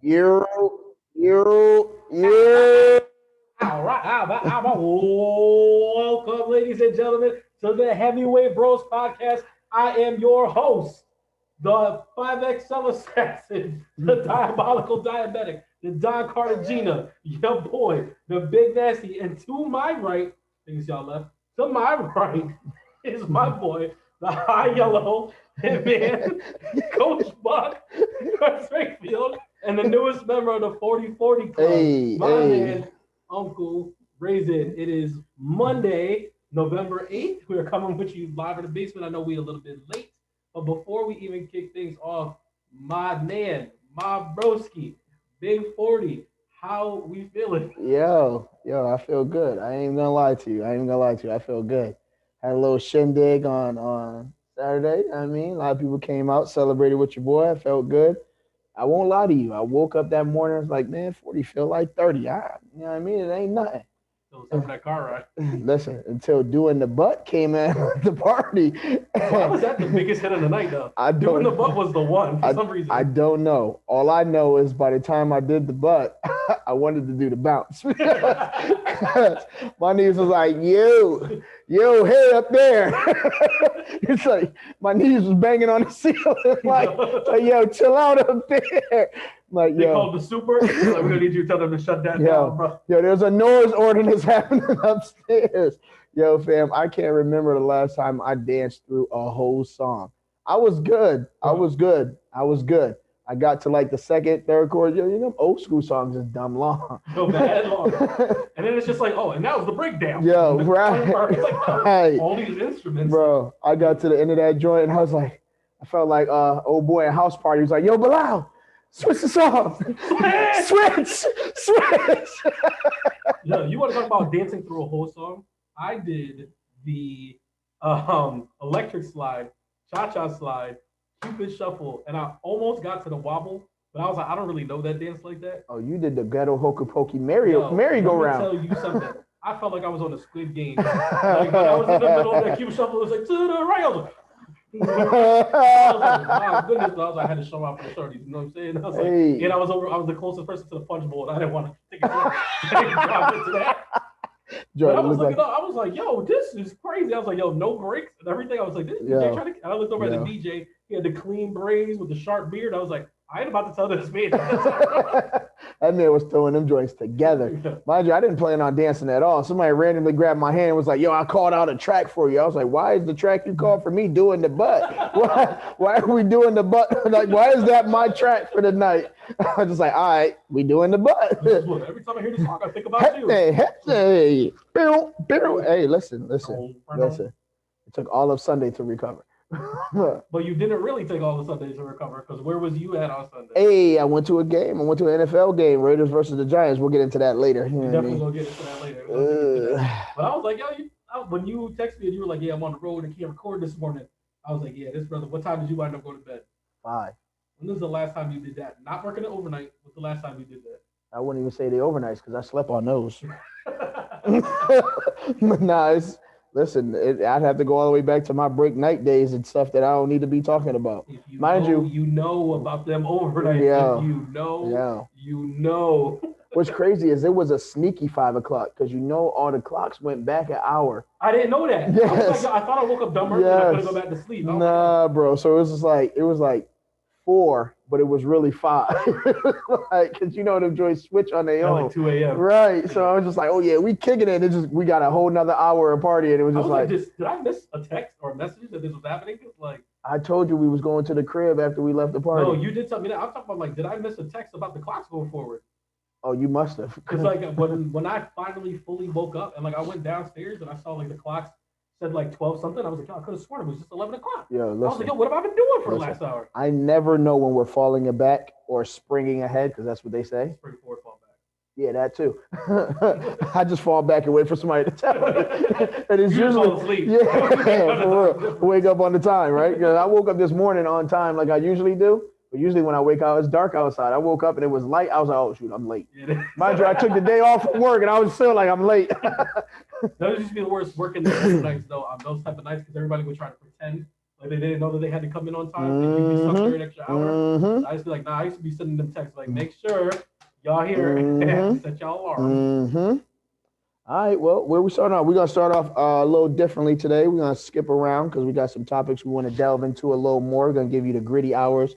You, you. All right, welcome, ladies and gentlemen, to the Heavyweight Bros podcast. I am your host, the 5XL assassin, the diabolical diabetic, the Don Cartagena, your boy, the Big Nasty, and to my right, things y'all left, to my right is my boy, the High Yellow Hitman, Coach Buck, Chris Wakefield, and the newest member of the 4040 Club, my man, Uncle Raisin. It is Monday, November 8th. We are coming with you live in the basement. I know we're a little bit late, but before we even kick things off, my man, my broski, Big 40, how we feeling? Yo, I feel good. I ain't gonna lie to you. I feel good. Had a little shindig on Saturday. I mean, a lot of people came out, celebrated with your boy. I felt good. I won't lie to you. I woke up that morning. I was like, man, 40 feel like 30. You know what I mean? It ain't nothing. So except for that car ride. Listen, until doing the butt came in at the party. Why was that the biggest hit of the night, though? Doing the butt was the one for some reason. I don't know. All I know is by the time I did the butt, I wanted to do the bounce. My knees was like, yo, hey up there. It's like my knees was banging on the ceiling. Like yo, chill out up there. Like, they called the super. Like, we're gonna need you to tell them to shut that down, bro. Yo, there's a noise ordinance happening upstairs. Yo, fam, I can't remember the last time I danced through a whole song. I was good. I got to like the second, third chord. Yo, you know, old school songs is dumb long. So bad long. And then it's just like, oh, and that was the breakdown. Yo, right. Like, right. All these instruments. Bro, I got to the end of that joint and I was like, I felt like old boy at house party. He was like, yo, Bilal, switch the song. Switch. Yo, you want to talk about dancing through a whole song? I did the electric slide, cha-cha slide, Cupid shuffle, and I almost got to the wobble, but I was like, I don't really know that dance like that. Oh, you did the ghetto hokey pokey merry-go-round. Let me tell you something. I felt like I was on a Squid Game. Like, when I was in the middle of that Cupid shuffle, it was like, to the right. I was like, my goodness, but I was like, I had to show out for the shorties, you know what I'm saying? I was like, and I was the closest person to the punch bowl, and I didn't want to take it drop into that. But I was looking up, I was like, yo, this is crazy. I was like, yo, no breaks and everything. I was like, this DJ trying to, and I looked over at the DJ, he had the clean braids with the sharp beard. I was like, I ain't about to tell this man. That man was throwing them joints together. Mind you, I didn't plan on dancing at all. Somebody randomly grabbed my hand and was like, yo, I called out a track for you. I was like, why is the track you called for me doing the butt? Why are we doing the butt? Like, why is that my track for the night? I was just like, all right, we doing the butt. Every time I hear this song, I think about you. Hey, listen. It took all of Sunday to recover. But you didn't really take all the Sundays to recover, because where was you at on Sunday? Hey, I went to a game. I went to an NFL game, Raiders versus the Giants. We'll get into that later. You definitely gonna get into that later. But I was like, yo, when you texted me and you were like, yeah, I'm on the road and can't record this morning, I was like, yeah, this brother, what time did you wind up going to bed? 5. When was the last time you did that? Not working it overnight. What's the last time you did that? I wouldn't even say the overnights because I slept on those. Listen, I'd have to go all the way back to my break night days and stuff that I don't need to be talking about. Mind you, you know about them overnight. Yeah. If you know. What's crazy is it was a sneaky 5 o'clock because all the clocks went back an hour. I didn't know that. Yes. I thought I woke up dumber and I couldn't go back to sleep. Nah, bro. So it was like 4, but it was really 5. Like, because them joints switch on their own. Like 2 a.m. Right. So I was just like, oh yeah, we kicking it. We got a whole nother hour of party, and it was just like, did I miss a text or a message that this was happening? Like, I told you we was going to the crib after we left the party. No, you did tell me that. I'm talking about, like, did I miss a text about the clocks going forward? Oh, you must have. Because like when I finally fully woke up and like I went downstairs and I saw like the clocks said like 12 something, I was like, I could have sworn it was just 11 o'clock. Yo, listen, I was like, yo, what have I been doing for the last hour? I never know when we're falling back or springing ahead, because that's what they say. Spring forward, fall back. Yeah, that too. I just fall back and wait for somebody to tell me. And it's usually fall asleep. Yeah, for real. Wake up on the time, right? Because I woke up this morning on time like I usually do. But usually when I wake up, it's dark outside. I woke up and it was light. I was like, oh, shoot, I'm late. Mind you, I took the day off from work and I was still like, I'm late. That would just be the worst working the nights, though, on those type of nights, because everybody would try to pretend Like they didn't know that they had to come in on time. And you'd be stuck there an extra hour. Mm-hmm. So I used to be like, nah, I used to be sending them texts like, make sure y'all here and set y'all alarm. Mm-hmm. All right, well, where we starting off? We're going to start off a little differently today. We're going to skip around because we got some topics we want to delve into a little more. We're going to give you the gritty hours.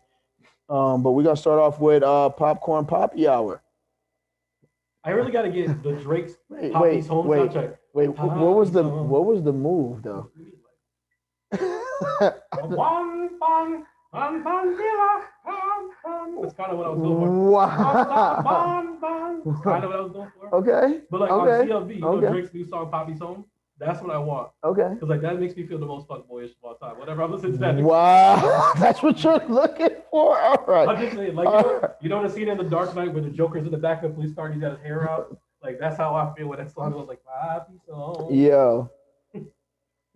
But we're going to start off with Popcorn Papi Hour. I really got to get the Drake's Papi's Home soundtrack. Wait, what was the move, though? That's kind of what I was going for. Wow. That's kind of what I was going for. Okay. But like on CLB, you know Drake's new song Papi's Home? That's what I want. Okay. Because like that makes me feel the most fuckboyish of all time. Whenever I'm listening to that. Wow. That's what you're looking for? All right. I'm just saying, like, you know the scene in The Dark Knight where the Joker's in the back of the police car and he's got his hair out? Like, that's how I feel when that song was like, Papi's Home. Yo. He's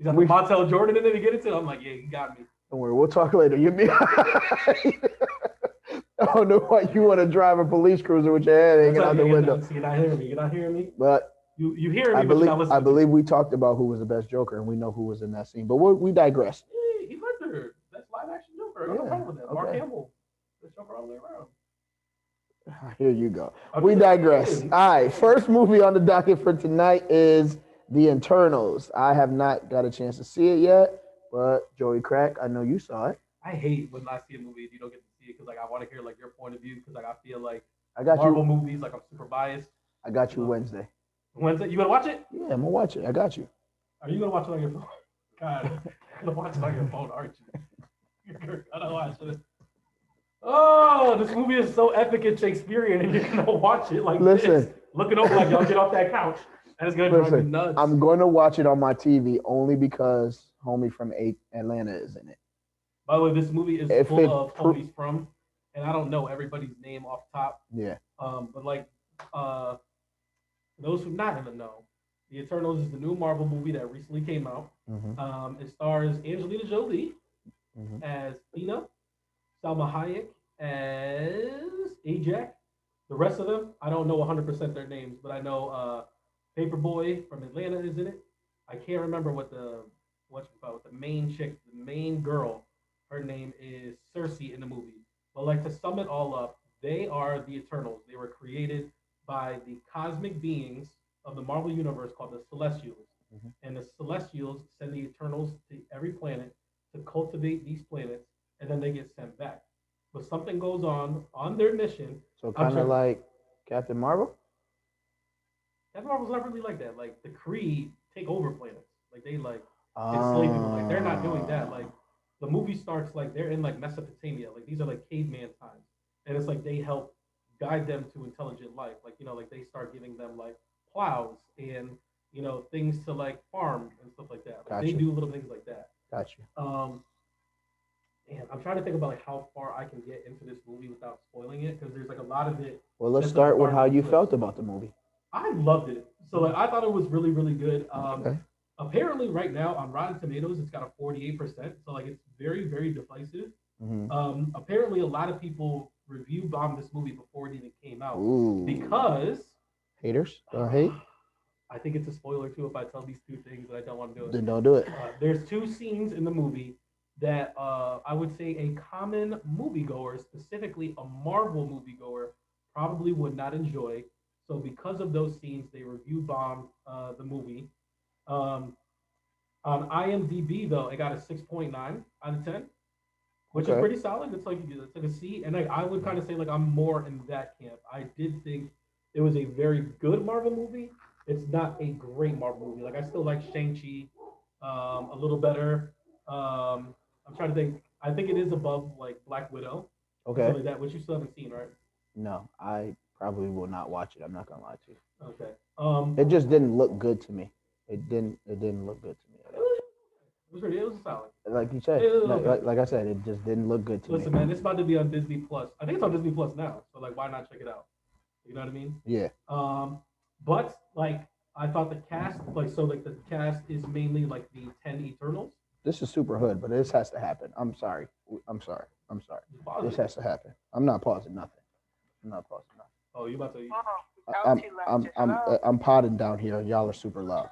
got the Montel Jordan in it to get into it. I'm like, yeah, you got me. Don't worry, we'll talk later. You mean I don't know why you want to drive a police cruiser with your head hanging out the window. You're not hearing me. You're not hearing me. But you hear me. I believe we talked about who was the best Joker, and we know who was in that scene. But we digress. Yeah, he's Ledger. That's live action Joker. I don't know with that. Mark Hamill. That's Joker all the way around. Here you go. We digress. All right, first movie on the docket for tonight is The Internals. I have not got a chance to see it yet, but Joey Crack, I know you saw it. I hate when I see a movie and you don't get to see it because like I want to hear like your point of view because like I feel like I got Marvel movies like I'm super biased. I got you Wednesday. Wednesday, you gonna watch it? Yeah, I'm gonna watch it. I got you. Are you gonna watch it on your phone? God, you're gonna watch it on your phone, aren't you? You're gonna watch it. Oh, this movie is so epic and Shakespearean, and you're gonna watch it like this, looking over like y'all get off that couch, and it's gonna drive me nuts. I'm gonna watch it on my TV only because homie from Atlanta is in it. By the way, this movie is full of homies from, and I don't know everybody's name off top. Yeah. But like, those who not in the know, The Eternals is the new Marvel movie that recently came out. Mm-hmm. It stars Angelina Jolie as Thena, Salma Hayek as Ajax. The rest of them, I don't know 100% their names, but I know Paperboy from Atlanta is in it. I can't remember what the main chick, the main girl, her name is Cersei in the movie. But like to sum it all up, they are the Eternals. They were created by the cosmic beings of the Marvel Universe called the Celestials. And the Celestials send the Eternals to every planet to cultivate these planets, and then they get sent back. But something goes on their mission. So kind of like Captain Marvel? Captain Marvel's not really like that. Like the Kree take over planets. Like they like enslave people. Like they're not doing that. Like the movie starts like they're in like Mesopotamia. Like these are like caveman times. And it's like they help guide them to intelligent life. Like, you know, like they start giving them like plows and, you know, things to like farm and stuff like that. Like, they do little things like that. Gotcha. And I'm trying to think about like how far I can get into this movie without spoiling it because there's like a lot of it. Well, let's start with how you felt about the movie. I loved it. So like I thought it was really, really good. Apparently right now on Rotten Tomatoes, it's got a 48%. So like it's very, very divisive. Apparently a lot of people review bombed this movie before it even came out because haters hate. I think it's a spoiler too if I tell these two things that I don't want to do. Then don't do it. There's two scenes in the movie that I would say a common moviegoer, specifically a Marvel moviegoer, probably would not enjoy. So because of those scenes, they review bombed the movie. On IMDb though, it got a 6.9 out of 10, which is pretty solid. It's like a C, and I would kind of say like I'm more in that camp. I did think it was a very good Marvel movie. It's not a great Marvel movie. Like I still like Shang-Chi a little better. I'm trying to think. I think it is above like Black Widow. Okay. Like that, which you still haven't seen, right? No, I probably will not watch it. I'm not gonna lie to you. Okay. It just didn't look good to me. It didn't look good to me. It was solid. Like you said, like I said, it just didn't look good to me. Listen, man, it's about to be on Disney Plus. I think it's on Disney Plus now. So like, why not check it out? You know what I mean? Yeah. But like, I thought the cast, like, so like the cast is mainly like the 10 Eternals. This is super hood, but this has to happen. I'm sorry. This has to happen. I'm not pausing nothing. Oh, you about to? I'm potting down here. Y'all are super loud.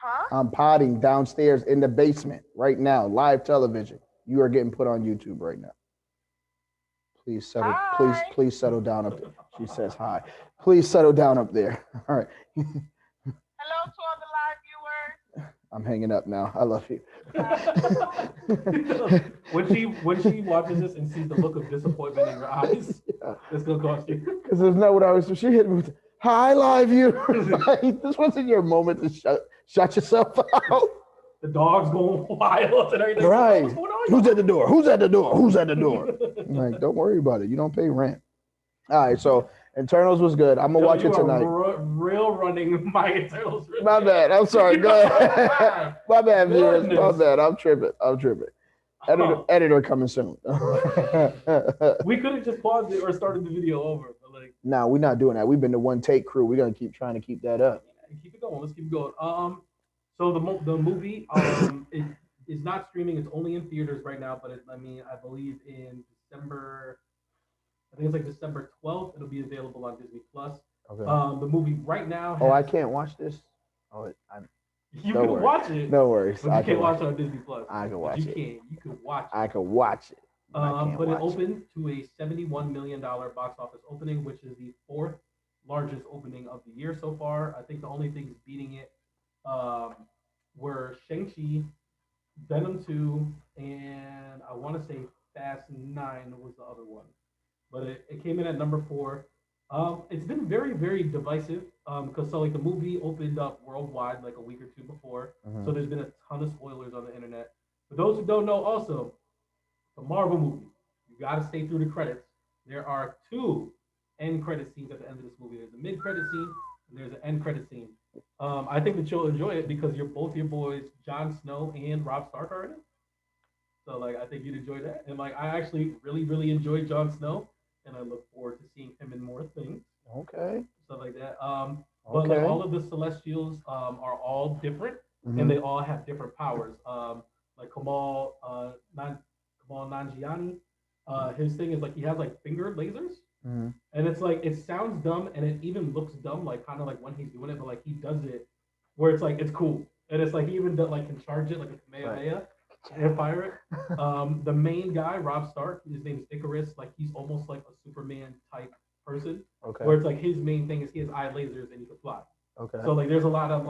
Huh? I'm potting downstairs in the basement right now, live television. You are getting put on YouTube right now. Please settle. Hi. Please settle down up there. She says hi. Please settle down up there. All right. Hello to all the live viewers. I'm hanging up now. I love you. when she watches this and sees the look of disappointment in your eyes, it's gonna cost you. Because that's not what I was. She hit me with, "Hi, live viewers." Like, this wasn't your moment to shut yourself out. The dog's going wild and everything. Right. What's going on? Who's at the door? Who's at the door? Who's at the door? I'm like, don't worry about it. You don't pay rent. All right. So Internals was good. I'm gonna watch it tonight. Real running my Internals. My bad. I'm sorry. Go ahead. My bad, viewers. My bad. I'm tripping. Editor coming soon. We could have just paused it or started the video over. But like, nah, we're not doing that. We've been the one take crew. We're gonna keep trying to keep that up. Keep it going. Let's keep it going. So the movie it is not streaming. It's only in theaters right now. But I believe in December. I think it's like December 12th. It'll be available on Disney Plus. Okay. The movie right now. I can't watch this. You can watch it. No worries. But you can't watch it on Disney Plus. I can watch it. You can watch it. I can watch it. But it opened to a $71 million box office opening, which is the fourth largest opening of the year so far. I think the only things beating it were Shang-Chi, Venom 2, and I want to say Fast 9 was the other one. But it came in at number 4. It's been very, very divisive because the movie opened up worldwide like a week or two before. Mm-hmm. So there's been a ton of spoilers on the internet. For those who don't know, also, the Marvel movie, you got to stay through the credits. There are 2 end credit scenes at the end of this movie. There's a mid credit scene and there's an end credit scene. I think that you'll enjoy it because both your boys, Jon Snow and Robb Stark, are in it. So I think you'd enjoy that. And I actually really, really enjoyed Jon Snow, and I look forward to seeing him in more things. Okay. Stuff like that. But all of the Celestials are all different, mm-hmm. and they all have different powers. Kamal Nanjiani, his thing is he has finger lasers. Mm-hmm. And it's it sounds dumb and it even looks dumb, kind of when he's doing it, but he does it where it's it's cool. And it's he even can charge it like a Kamehameha and fire it. The main guy, Robb Stark, his name is Icarus, he's almost like a Superman type person. Okay. Where it's his main thing is he has eye lasers and he can fly. Okay. So there's a lot of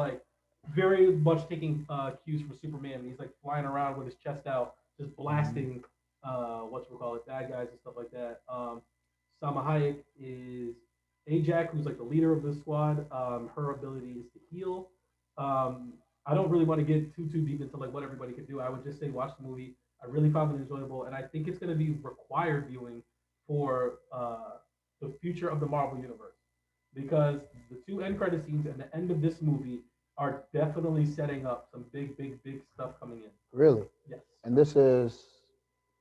very much taking cues from Superman, and he's flying around with his chest out, just blasting bad guys and stuff like that. Salma Hayek is Ajax, who's the leader of the squad. Her ability is to heal. I don't really want to get too deep into what everybody could do. I would just say watch the movie. I really found it enjoyable, and I think it's going to be required viewing for the future of the Marvel universe, because the 2 end credit scenes and the end of this movie are definitely setting up some big stuff coming in. Really? Yes. And this is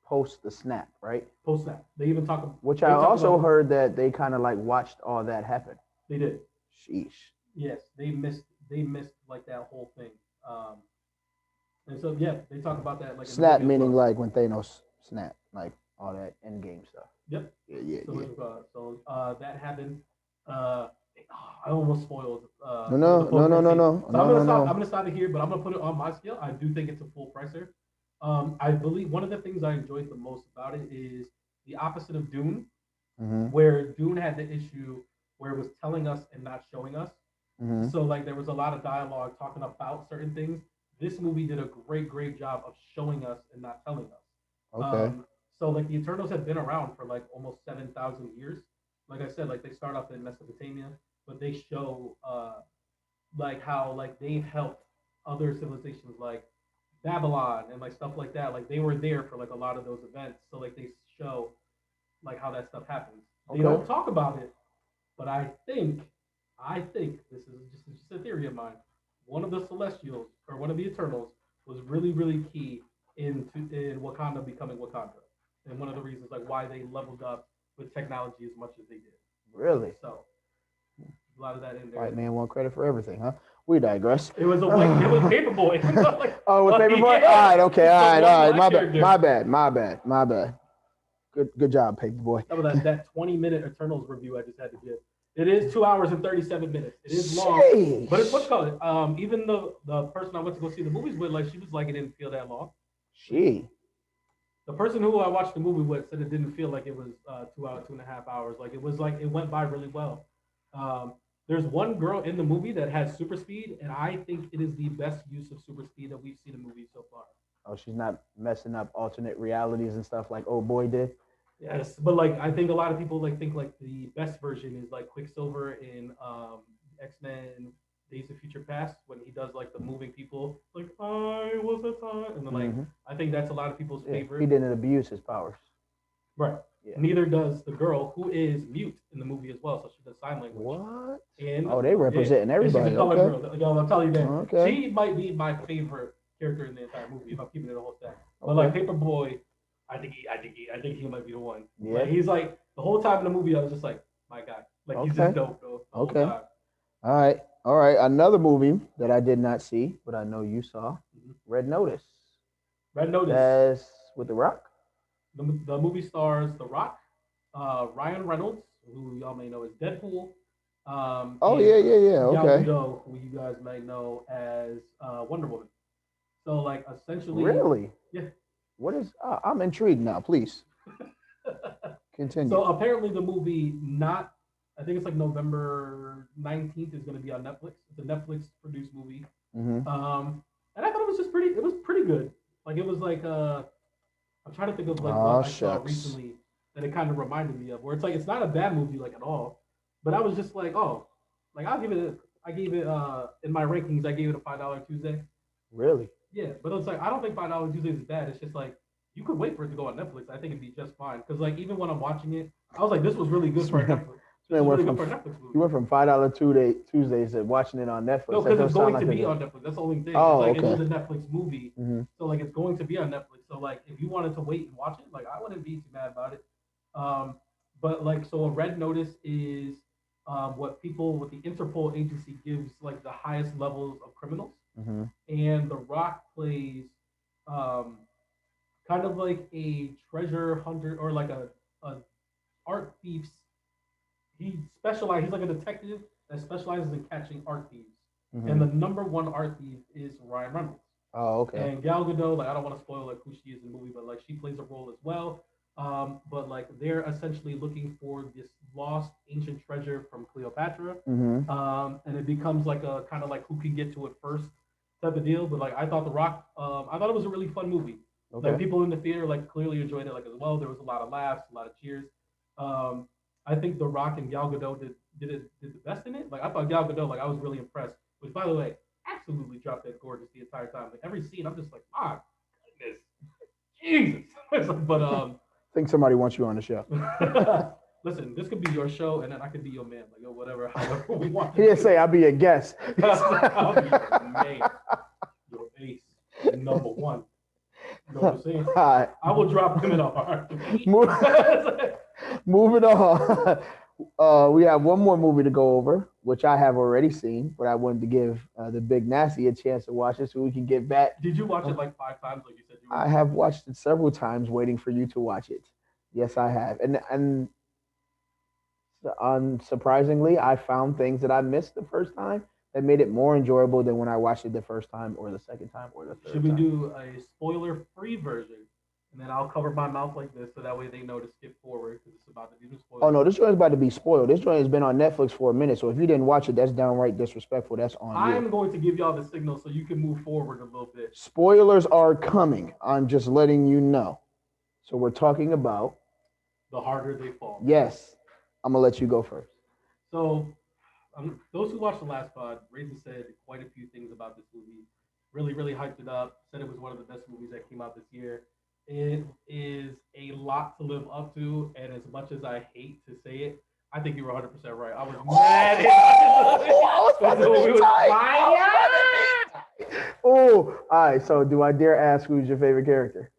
post the snap, right? Post snap. They even talk about. Which I also heard that they kind of watched all that happen. They did. Sheesh. Yes, they missed that whole thing. And so they talk about that snap meaning when Thanos snapped, all that end game stuff. Yep. Yeah. So that happened. I almost spoiled. No. So I'm gonna stop it here, but I'm gonna put it on my scale. I do think it's a full pricer. I believe one of the things I enjoyed the most about it is the opposite of Dune, mm-hmm. where Dune had the issue where it was telling us and not showing us. Mm-hmm. So there was a lot of dialogue talking about certain things. This movie did a great job of showing us and not telling us. Okay. So the Eternals have been around for almost 7,000 years. Like I said, they start off in Mesopotamia, but they show how they've helped other civilizations like Babylon and stuff like that. They were there for a lot of those events. So they show how that stuff happens. Okay. They don't talk about it, but I think this is just a theory of mine. One of the Celestials or one of the Eternals was really key in Wakanda becoming Wakanda, and one of the reasons why they leveled up with technology as much as they did. Really? So a lot of that in there. White man want credit for everything, huh? We digress. It was Paperboy. Oh, it was Paperboy? Yeah. All right, okay, all right. My bad. Good job, Paperboy. That 20-minute Eternals review I just had to give. It is 2 hours and 37 minutes. It is long, Sheesh. but it's what's called it. Even the person I went to go see the movies with, like she was like it didn't feel that long. The person who I watched the movie with said it didn't feel like it was 2 hours, 2.5 hours. Like it was like it went by really well. There's one girl in the movie that has super speed, and I think it is the best use of super speed that we've seen in movies so far. Oh, she's not messing up alternate realities and stuff like Old Boy did. Yes, but like I think a lot of people like think like the best version is like Quicksilver in X-Men Days of Future Past when he does like the moving people like I was a time and then like I think that's a lot of people's favorite. He didn't abuse his powers. Right. Yeah. Neither does the girl who is mute in the movie as well, so she does sign language. What? And they representing everybody. She's a color girl. Yo, I'm telling you that. Okay. She might be my favorite character in the entire movie if I'm keeping it a whole stack. But like Paperboy, I think he might be the one. Yeah. Like, he's like the whole time in the movie, I was just like, my God, like he's just dope, though. Okay. All right. Another movie that I did not see, but I know you saw, Red Notice. Red Notice. That's with The Rock. The movie stars The Rock, Ryan Reynolds, who y'all may know as Deadpool. Yeah. Okay. Gal Gadot, who you guys might know as Wonder Woman. So like essentially. Really? Yeah. What is? I'm intrigued now. Please continue. So apparently the movie, I think it's like November 19th is going to be on Netflix. It's a Netflix produced movie. And I thought it was it was pretty good. Like it was like I'm trying to think of like what I saw recently that it kind of reminded me of, where it's like it's not a bad movie like at all, but I was just like, like I gave it in my rankings, I gave it a $5 Tuesday. Really? Yeah, but it's like I don't think $5 Tuesday is bad. It's just like you could wait for it to go on Netflix. I think it'd be just fine because like even when I'm watching it, I was like, this was really good for a Netflix. You went from $5 Tuesdays to watching it on Netflix. No, because it's going to be on Netflix. That's the only thing. Oh, like, okay. It is a Netflix movie, so like it's going to be on Netflix. So like if you wanted to wait and watch it, like I wouldn't be too mad about it. But like so, a red notice is what the Interpol agency gives like the highest levels of criminals, and The Rock plays kind of like a treasure hunter or like a art thief's. He's like a detective that specializes in catching art thieves. And the number one art thief is Ryan Reynolds. Oh, okay. And Gal Gadot, like I don't want to spoil like who she is in the movie, but like she plays a role as well. But like they're essentially looking for this lost ancient treasure from Cleopatra. And it becomes like a kind of like who can get to it first type of deal. But like I thought The Rock, I thought it was a really fun movie. Okay. Like people in the theater like clearly enjoyed it like as well. There was a lot of laughs, a lot of cheers. I think The Rock and Gal Gadot did the best in it. Like I thought Gal Gadot, like I was really impressed. Which, by the way, absolutely dropped dead gorgeous the entire time. Like every scene, I'm just like, my goodness, Jesus. But I think somebody wants you on the show. Listen, this could be your show, and then I could be your man, like whatever, however we want. He didn't say I'll be a guest. I'll be your man, your ace, number one. You know what I'm saying? Right. I will drop him in a heartbeat. Moving on. We have one more movie to go over, which I have already seen, but I wanted to give the Big Nasty a chance to watch it so we can get back. Did you watch it like 5 times, like you said you were? I have watched it several times, waiting for you to watch it. Yes, I have, and unsurprisingly, I found things that I missed the first time that made it more enjoyable than when I watched it the first time or the second time or the third time. Should we do a spoiler-free version? And then I'll cover my mouth like this so that way they know to skip forward because it's about to be spoiled. Oh, no, this joint is about to be spoiled. This joint has been on Netflix for a minute, so if you didn't watch it, that's downright disrespectful. That's on you. I'm going to give y'all the signal so you can move forward a little bit. Spoilers are coming. I'm just letting you know. So we're talking about... The Harder They Fall. Yes. I'm going to let you go first. So those who watched the last pod, Raisin said quite a few things about this movie. Really, really hyped it up. Said it was one of the best movies that came out this year. It is a lot to live up to, and as much as I hate to say it, I think you were 100% right. I was mad. Oh, all right. So do I dare ask who's your favorite character?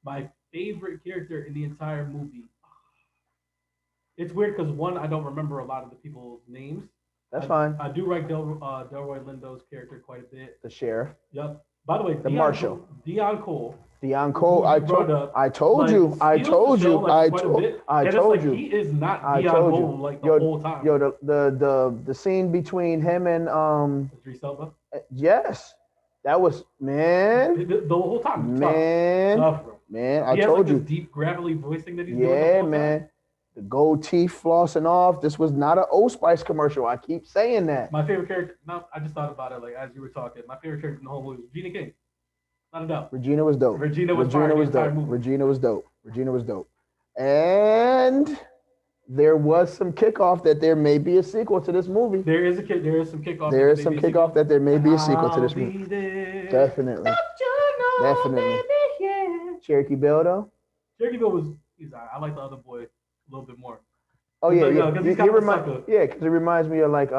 My favorite character in the entire movie. It's weird because one, I don't remember a lot of the people's names. That's fine. I do like Delroy Lindo's character quite a bit. The sheriff. Yep. By the way, Marshal. Dion Cole Deion Cole, I told like, you, I steals told the show, you, like, I quite a told, bit. I And it's told like, you, he is not I Deion told you. Cole like the whole time. The scene between him and Idris Elba. yes, that was man, The whole time. man, Tough, bro. man. I He has told like you, this deep gravelly voicing that he's doing the yeah, whole man. time. The gold teeth flossing off. This was not an Old Spice commercial. I keep saying that. My favorite character. No, I just thought about it like as you were talking. My favorite character in the whole movie was Regina King. Not a doubt. Regina was dope. Regina was fire the entire dope. movie. Regina was dope. Regina was dope. And there was some kickoff that there may be a sequel to this movie. There is some kickoff. There is some kickoff that there may be a sequel to this I'll movie. be there. Definitely. Don't you know, Definitely. baby, yeah. Cherokee Bill though. Cherokee Bill was. He's alright. I like the other boy a little bit more. Oh yeah, Like, yeah. because he's kind of a sucker. Yeah, because it reminds me of like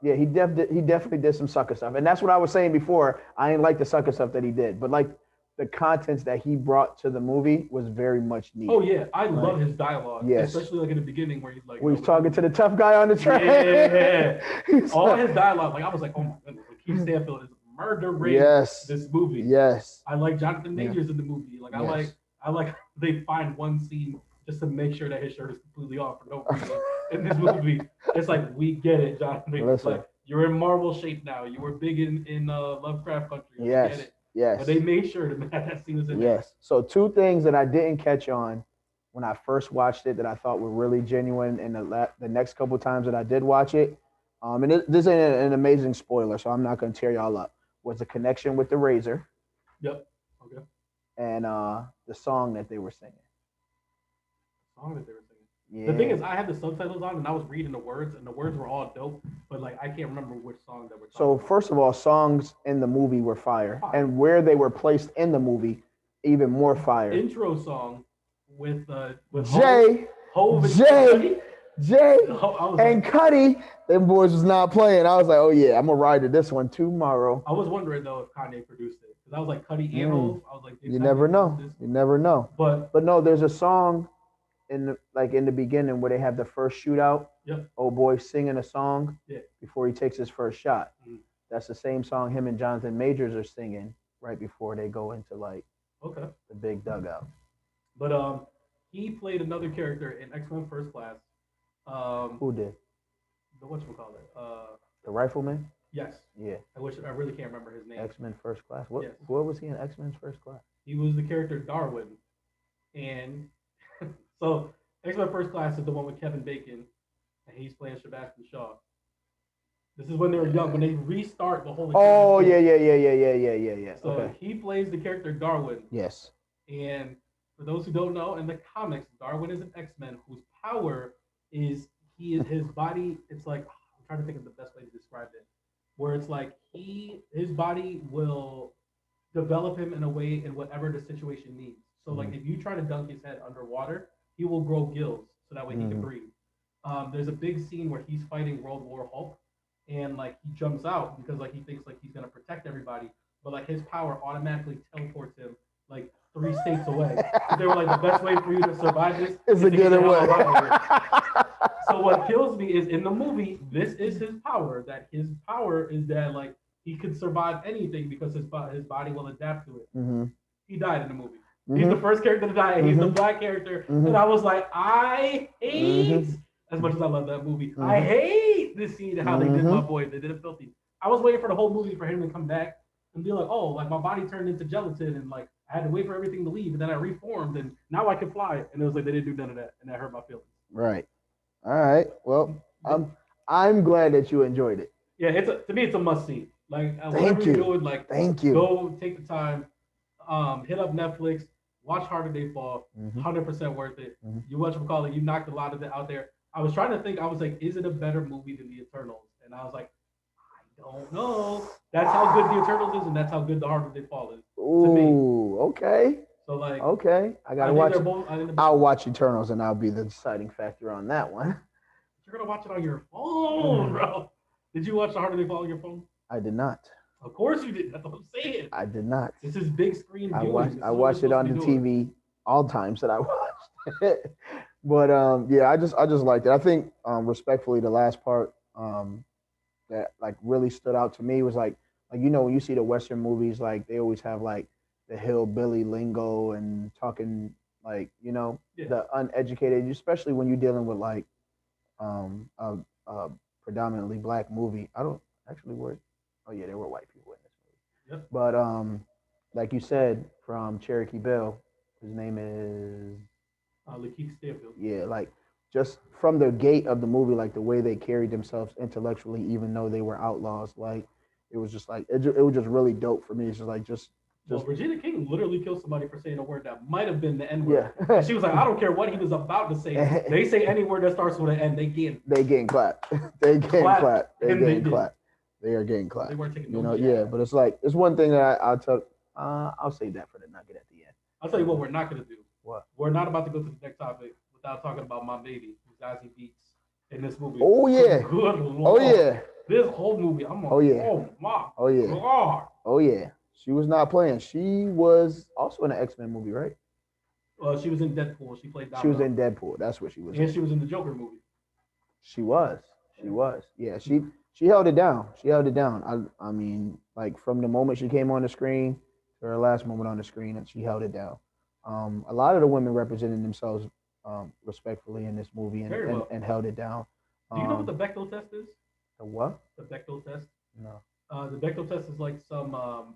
he definitely did some sucker stuff, and that's what I was saying before. I ain't like the sucker stuff that he did, but like the contents that he brought to the movie was very much needed. Oh yeah, I love his dialogue. Yes. Especially like in the beginning where he's like. When he's talking to the tough guy on the train. Yeah. All his dialogue, like I was like, oh my goodness, like Keith Stanfield is murdering this movie. Yes. I like Jonathan Majors in the movie. Like I like they find one scene just to make sure that his shirt is completely off for no reason in this movie. It's like, we get it, Jonathan Majors. Like, you're in Marvel shape now. You were big in Lovecraft Country. Yes. Get it. Yes. But they made sure to that scene was in there. Yes. So two things that I didn't catch on when I first watched it that I thought were really genuine, and the next couple times that I did watch it, this ain't an amazing spoiler, so I'm not going to tear y'all up, was the connection with the Razor. Yep. Okay. And the song that they were singing. Song that they were singing. Yeah. The thing is, I had the subtitles on and I was reading the words, and the words were all dope, but like I can't remember which song that were. So first of all, songs in the movie were fire, and where they were placed in the movie, even more fire. Intro song with Jay, Hov Jay, and Cuddy. Them boys was not playing. I was like, oh yeah, I'm gonna ride to this one tomorrow. I was wondering though if Kanye produced it, because I was like Cuddy and Hov. I was like, you never know. You never know. But no, there's a song in the beginning where they have the first shootout. Yep. Old boy singing a song. Yeah. Before he takes his first shot. Mm-hmm. That's the same song him and Jonathan Majors are singing right before they go into like the big dugout. But he played another character in X-Men First Class. Who did? The whatchamacallit? The Rifleman? Yes. Yeah. I really can't remember his name. X-Men First Class. What? Yes. What was he in X-Men First Class? He was the character Darwin, and so X-Men First Class is the one with Kevin Bacon, and he's playing Sebastian Shaw. This is when they were young, when they restart the whole. Oh yeah. So he plays the character Darwin. Yes. And for those who don't know, in the comics, Darwin is an X-Men whose power is his body. It's like, I'm trying to think of the best way to describe it, where it's like his body will develop him in a way in whatever the situation needs. So like if you try to dunk his head underwater, he will grow gills so that way he can breathe. There's a big scene where he's fighting World War Hulk, and like he jumps out because like he thinks like he's gonna protect everybody, but like his power automatically teleports him like 3 states away. So they were like, the best way for you to survive this is to get away. So what kills me is in the movie, this is his power. That his power is that like he could survive anything because his body will adapt to it. Mm-hmm. He died in the movie. Mm-hmm. He's the first character to die. He's the black character, and I was like, I hate. As much as I love that movie, I hate this scene and how they did my boy. They did it filthy. I was waiting for the whole movie for him to come back and be like, oh, like my body turned into gelatin, and like I had to wait for everything to leave, and then I reformed, and now I can fly. And it was like they didn't do none of that, and that hurt my feelings. Right. All right. Well, I'm glad that you enjoyed it. Yeah, to me it's a must see. Like whatever you're doing, like go take the time, hit up Netflix, watch Harder They Fall, 100% worth it. You you knocked a lot of it out there. I was trying to think, I was like, is it a better movie than The Eternals? And I was like, I don't know. That's how good The Eternals is, and that's how good The Harder They Fall is. Ooh, to me. Okay. So like, okay, I gotta watch it. I'll watch Eternals, and I'll be the deciding factor on that one. You're gonna watch it on your phone, bro. Did you watch The Harder They Fall on your phone? I did not. Of course you did. That's what I'm saying. I did not. This is big screen viewing. I watched it on the TV all times that I watched it. But yeah, I just liked it. I think respectfully, the last part that like really stood out to me was like when you see the Western movies, like they always have like the hillbilly lingo and talking like the uneducated, especially when you're dealing with like a predominantly black movie. I don't actually were. Oh yeah, there were white people in this movie. Yep. But like you said, from Cherokee Bill, his name is Lakeith Stanfield. yeah, like just from the gate of the movie, like the way they carried themselves intellectually, even though they were outlaws, like it was just like it was just really dope for me. It's just like Well, Regina King literally killed somebody for saying a word that might have been the N word. yeah. She was like, I don't care what he was about to say. They say any word that starts with an N, they get They getting clapped. They getting clapped. They getting clapped. They are getting clapped. They weren't taking yeah. But it's like it's one thing that I'll tell. I'll save that for the nugget at the end. I'll tell you what we're not gonna do. What? We're not about to go to the next topic without talking about my baby, Zazie Beetz, in this movie. Oh yeah. Good Lord. Oh yeah. This whole movie, I'm like, oh yeah. Oh my. Oh yeah. God. Oh yeah. She was not playing. She was also in an X-Men movie, right? She was in Deadpool. She played Domino. She was in Deadpool. That's what she was. And she was in the Joker movie. She was. She was. Yeah. She held it down. She held it down. I mean, like from the moment she came on the screen to her last moment on the screen, and she held it down. A lot of the women represented themselves respectfully in this movie and held it down. Do you know what the Bechdel test is? The what? The Bechdel test. No. The Bechdel test is like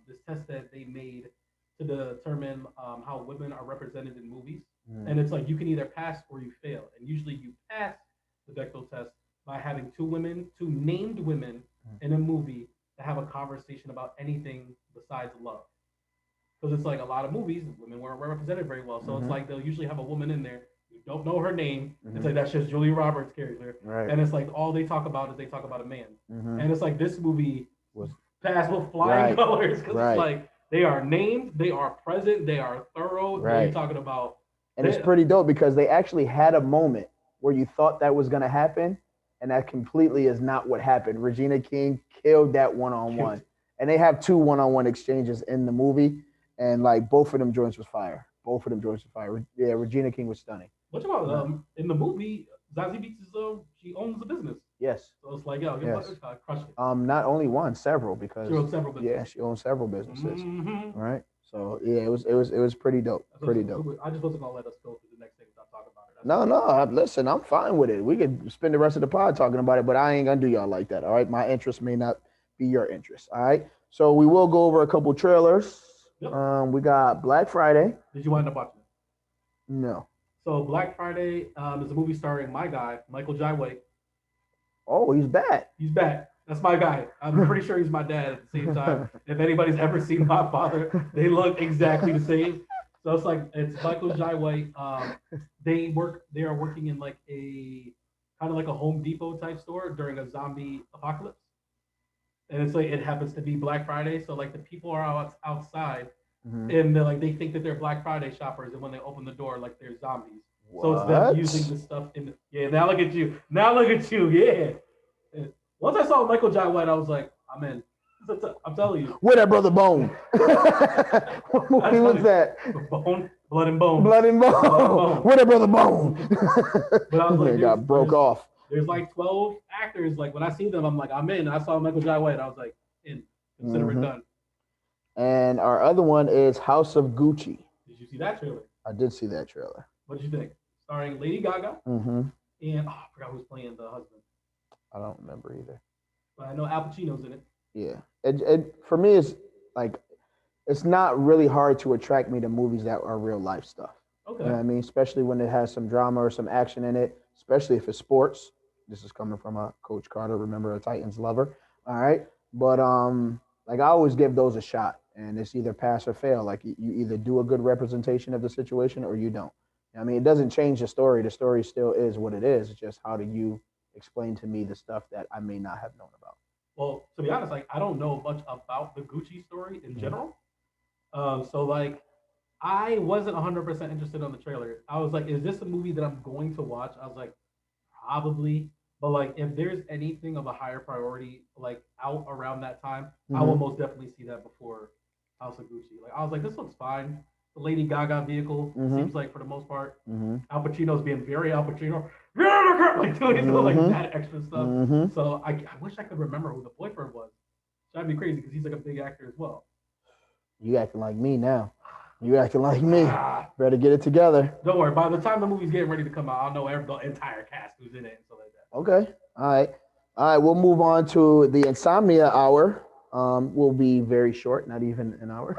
this test that they made to determine how women are represented in movies, and it's like you can either pass or you fail, and usually you pass the Bechdel test by having two named women in a movie that have a conversation about anything besides love, because it's like a lot of movies women weren't represented very well, so it's like they'll usually have a woman in there. You don't know her name. It's like that's just Julia Roberts' character, right. And it's like all they talk about is they talk about a man, and it's like this movie was passed with flying colors because it's like they are named, they are present, they are thorough. Right. They're talking about, and it's pretty dope because they actually had a moment where you thought that was gonna happen, and that completely is not what happened. Regina King killed that one-on-one, and they have two one-on-one exchanges in the movie, and like both of them joints was fire. Both of them joints was fire. Yeah, Regina King was stunning. What about in the movie? Zazie Beetz is she owns the business. Yes. So it's like, yo, crush it. Not only one, several, because she owns several businesses. Yeah, she owns several businesses. Right. So yeah, it was pretty dope. Pretty dope. I just wasn't gonna let us go to the next thing without talking about it. No. Listen, I'm fine with it. We could spend the rest of the pod talking about it, but I ain't gonna do y'all like that. All right. My interest may not be your interest. All right. So we will go over a couple trailers. Yep. We got Black Friday. Did you wind up watching it? No. So Black Friday is a movie starring my guy, Michael Jai White. Oh, he's back. He's back. That's my guy. I'm pretty sure he's my dad at the same time. If anybody's ever seen my father, they look exactly the same. So it's Michael Jai White. They are working in like a kind of like a Home Depot type store during a zombie apocalypse. And it's like it happens to be Black Friday, so like the people are outside, and they think that they're Black Friday shoppers, and when they open the door, like they're zombies. What? So it's them using the stuff in. Now look at you. Yeah. Once I saw Michael Jai White, I was like, I'm in. I'm telling you. Where that brother Bone? What movie was that? Bone, Blood and Bone. Blood and Bone. Where that brother Bone? But I was like, got broke off. There's like 12 actors. Like when I see them, I'm like, I'm in. I saw Michael Jai White. I was like, in. Consider it done. And our other one is House of Gucci. Did you see that trailer? I did see that trailer. What did you think? Starring Lady Gaga. And I forgot who's playing the husband. I don't remember either. But I know Al Pacino's in it. Yeah. It for me, it's like it's not really hard to attract me to movies that are real life stuff. Okay. You know what I mean? Especially when it has some drama or some action in it, especially if it's sports. This is coming from a Coach Carter, remember, a Titans lover. All right. But like I always give those a shot, and it's either pass or fail. Like you either do a good representation of the situation or you don't. I mean, it doesn't change the story. The story still is what it is. It's just how do you explain to me the stuff that I may not have known about. Well, to be honest, like I don't know much about the Gucci story in general. So like I wasn't 100% interested on the trailer. I was like, is this a movie that I'm going to watch? I was like, probably. But like if there's anything of a higher priority like out around that time, I will most definitely see that before House of Gucci. Like I was like, this looks fine. The Lady Gaga vehicle seems like for the most part. Al Pacino's being very Al Pacino. Like doing like that extra stuff. So I wish I could remember who the boyfriend was. That'd be crazy because he's like a big actor as well. You acting like me now. You acting like me. Better get it together. Don't worry. By the time the movie's getting ready to come out, I'll know the entire cast who's in it and stuff like that. Okay. All right. All right. We'll move on to the Insomnia Hour. Will be very short, not even an hour.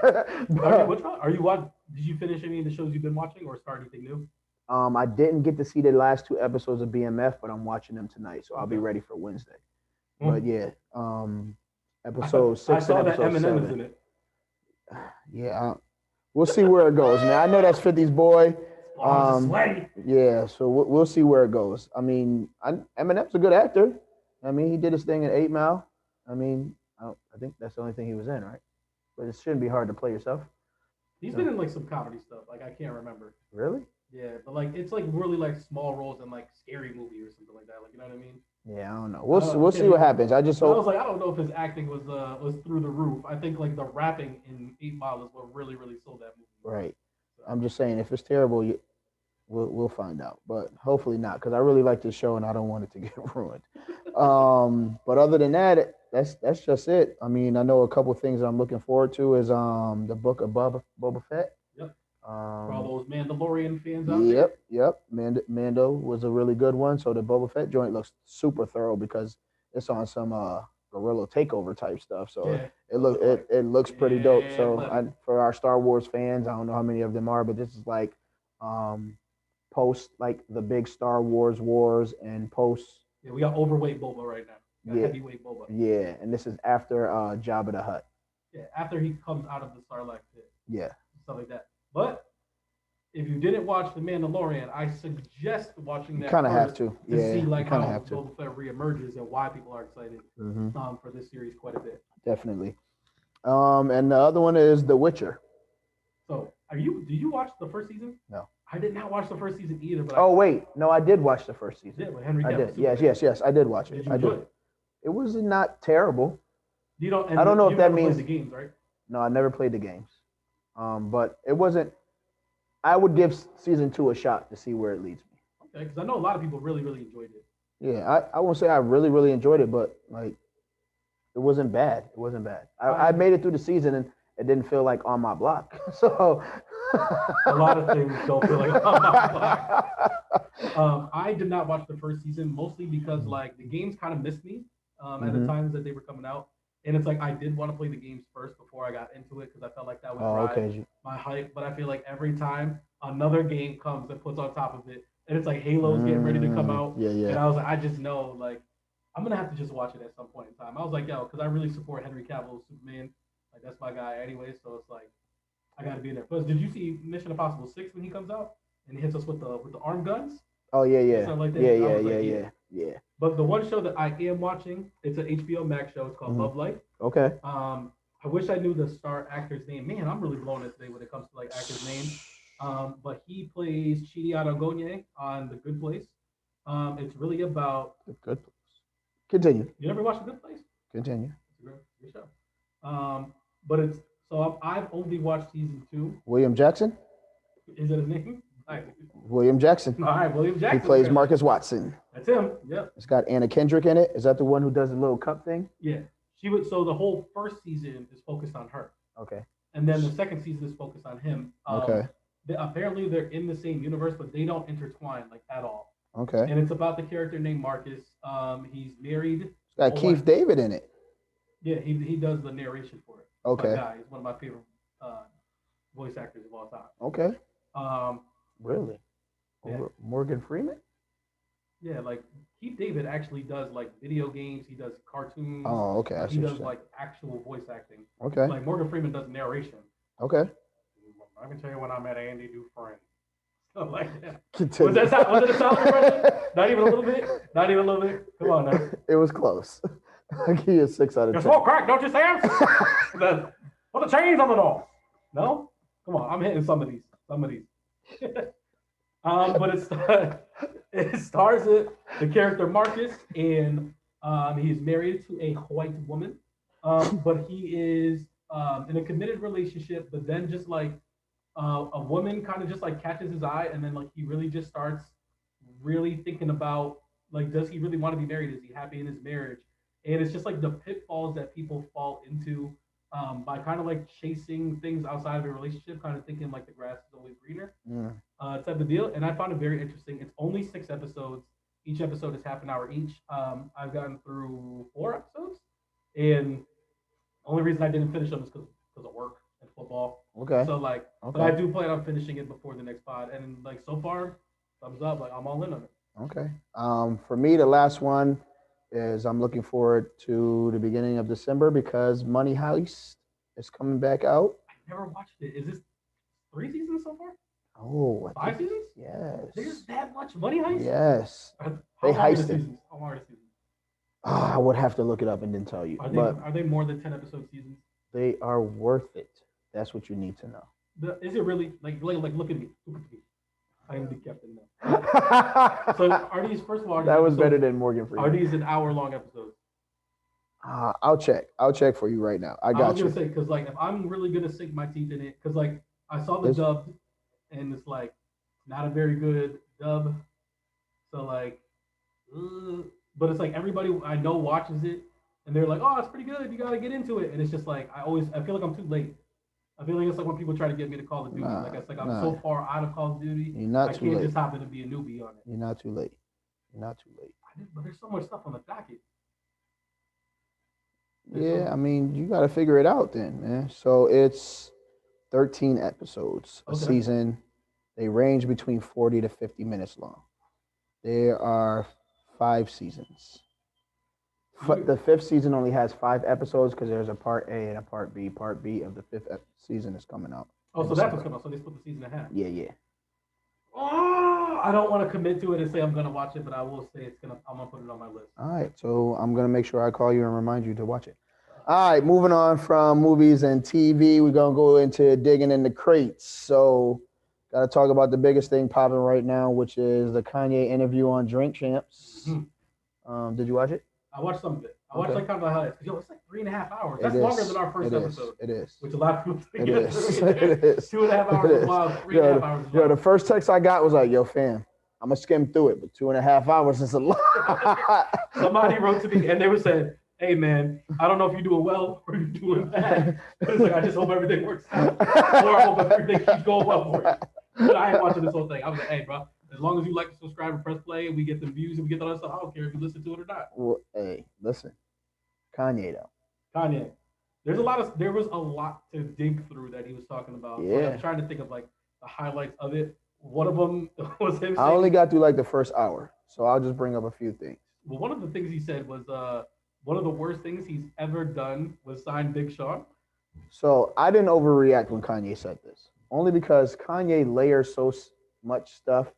Are you watching? Did you finish any of the shows you've been watching or start anything new? I didn't get to see the last 2 episodes of BMF, but I'm watching them tonight, so I'll be ready for Wednesday. But yeah, episode 6 I saw and that episode Eminem 7. is in it. Yeah, we'll see where it goes, man. I know that's 50's boy. Sweaty. Yeah, so we'll see where it goes. I mean, Eminem's a good actor. I mean, he did his thing in 8 Mile. I mean, I think that's the only thing he was in, right? But it shouldn't be hard to play yourself. He's been in like some comedy stuff. Like I can't remember. Really? Yeah, but like it's like really like small roles in like Scary Movie or something like that. Like you know what I mean? Yeah, I don't know. We'll see what happens. I just hope. I was like, I don't know if his acting was through the roof. I think like the rapping in 8 Mile is what really sold that movie. Right. I'm just saying, if it's terrible, we'll find out. But hopefully not, because I really like this show and I don't want it to get ruined. But other than that, that's just it. I mean, I know a couple of things I'm looking forward to is the book of Boba Fett. Yep. For all those Mandalorian fans out there. Yep. Mando was a really good one. So the Boba Fett joint looks super thorough because it's on some guerrilla takeover type stuff. So yeah. it looks pretty dope. So for our Star Wars fans, I don't know how many of them are, but this is like post like the big Star Wars and post. Yeah, we got overweight Boba right now. Heavyweight Boba. Yeah, and this is after Jabba the Hutt. Yeah, after he comes out of the Sarlacc pit. Yeah. Stuff like that. But if you didn't watch The Mandalorian, I suggest watching that. You kind of have to. See like how Boba Fett reemerges and why people are excited for this series quite a bit. Definitely. And the other one is The Witcher. So, did you watch the first season? No. I did not watch the first season either. But I did watch the first season. Yeah, with Henry I Cavill. did. Yes, I did watch it. Did you enjoy it? It was not terrible. I don't know if that means the games, right? No, I never played the games. But it wasn't. I would give season 2 a shot to see where it leads me. Okay, because I know a lot of people really enjoyed it. Yeah, I won't say I really enjoyed it, but like, it wasn't bad. It wasn't bad. I made it through the season and it didn't feel like on my block. So a lot of things don't feel like on my block. I did not watch the first season mostly because like the games kind of missed me at the times that they were coming out. And it's like I did want to play the games first before I got into it because I felt like that would my hype. But I feel like every time another game comes and puts on top of it, and it's like Halo's getting ready to come out. Yeah. And I was like, I just know like I'm gonna have to just watch it at some point in time. I was like, yo, because I really support Henry Cavill Superman. Like that's my guy anyway. So it's like I gotta be there. But did you see Mission Impossible 6 when he comes out and he hits us with the arm guns? Oh yeah. Like Yeah. But the one show that I am watching, it's an HBO Max show. It's called Love Life. Okay. I wish I knew the star actor's name. Man, I'm really blowing it today when it comes to like actors' names. But he plays Chidi Adongonye on The Good Place. It's really about The Good Place. Continue. You never watched The Good Place? Continue. It's a good show. But it's I've only watched season 2. William Jackson. Is that his name? William Jackson. All right, William Jackson. He plays Marcus Watson. That's him. Yep. It's got Anna Kendrick in it. Is that the one who does the little cup thing? Yeah. So the whole first season is focused on her. Okay. And then the second season is focused on him. Okay. Apparently they're in the same universe, but they don't intertwine like at all. Okay. And it's about the character named Marcus. He's married. It's got Keith David in it. Yeah, he does the narration for it. Okay. He's one of my favorite voice actors of all time. Okay. Really? Yeah. Morgan Freeman? Yeah, like Keith David actually does like video games. He does cartoons. Oh, okay. He does like actual voice acting. Okay. Like Morgan Freeman does narration. Okay. I can tell you when I met Andy Dufresne. Stuff like that. Continue. Was it a solid impression? Not even a little bit? Not even a little bit? Come on now. It was close. I give you a 6 out of 10. You smoke crack, don't you, Sam? Put the chains on the door. No? Come on, I'm hitting some of these. But it stars the character Marcus, and he's married to a white woman, but he is in a committed relationship. But then just like a woman kind of just like catches his eye, and then like he really just starts really thinking about like, does he really want to be married? Is he happy in his marriage? And it's just like the pitfalls that people fall into by kind of like chasing things outside of a relationship, kind of thinking like the grass is always greener, type of deal. And I found it very interesting. It's only 6 episodes. Each episode is half an hour each. I've gotten through 4 episodes, and the only reason I didn't finish them is because of work and football. Okay. So like, but I do plan on finishing it before the next pod. And like so far, thumbs up. Like I'm all in on it. Okay. For me, the last one is I'm looking forward to the beginning of December because Money Heist is coming back out. I never watched it. Is this 3 seasons so far? Oh, 5 seasons? Yes. There's that much Money Heist? Yes. How They long are the heisted. seasons? How long are the seasons? I would have to look it up and then tell you. Are they more than 10 episode seasons? They are worth it. That's what you need to know. Is it really like look at me? Look at me. I am the captain now. So are these first of all? That was better than Morgan Freeman. Are these an hour-long episodes? I'll check. I'll check for you right now. I got was you. gonna say because like if I'm really gonna sink my teeth in it, because like I saw the dub, and it's like not a very good dub. So like, but it's like everybody I know watches it, and they're like, "Oh, it's pretty good. You gotta get into it." And it's just like I feel like I'm too late. I feel like it's like when people try to get me to Call of Duty. Like it's like I'm so far out of Call of Duty. You're not I too late. can't just happen to be a newbie on it. You're not too late. You're not too late. But there's so much stuff on the docket. Yeah, I mean, you got to figure it out then, man. So it's 13 episodes a season. They range between 40 to 50 minutes long. There are 5 seasons. The 5th season only has 5 episodes because there's a part A and a part B. Part B of the 5th season is coming out. Oh, so that's what's coming out. So they split the season in half. Yeah. Oh, I don't want to commit to it and say I'm gonna watch it, but I will say I'm gonna put it on my list. All right, so I'm gonna make sure I call you and remind you to watch it. All right, moving on from movies and TV, we're gonna go into digging in the crates. So, gotta talk about the biggest thing popping right now, which is the Kanye interview on Drink Champs. Mm-hmm. Did you watch it? I watched some of it. I watched like kind of the highlights. Yo, it's like 3.5 hours. That's longer than our first episode. It is. Which a lot of people think it is. 2.5 hours is wild. 3.5 hours is wild. The first text I got was like, "Yo, fam, I'm gonna skim through it, but 2.5 hours is a lot." Somebody wrote to me and they were saying, "Hey man, I don't know if you're doing well or you're doing bad. It's like I just hope everything works out, or I hope everything keeps going well for you." But I ain't watching this whole thing. I was like, "Hey, bro, as long as you like, subscribe, and press play, and we get the views and we get the other stuff, I don't care if you listen to it or not." Well, hey, listen, Kanye though. Kanye. There was a lot to dig through that he was talking about. Yeah. Like, I'm trying to think of like the highlights of it. One of them was him saying, I only got through like the first hour, so I'll just bring up a few things. Well, one of the things he said was one of the worst things he's ever done was sign Big Sean. So I didn't overreact when Kanye said this, only because Kanye layers so much stuff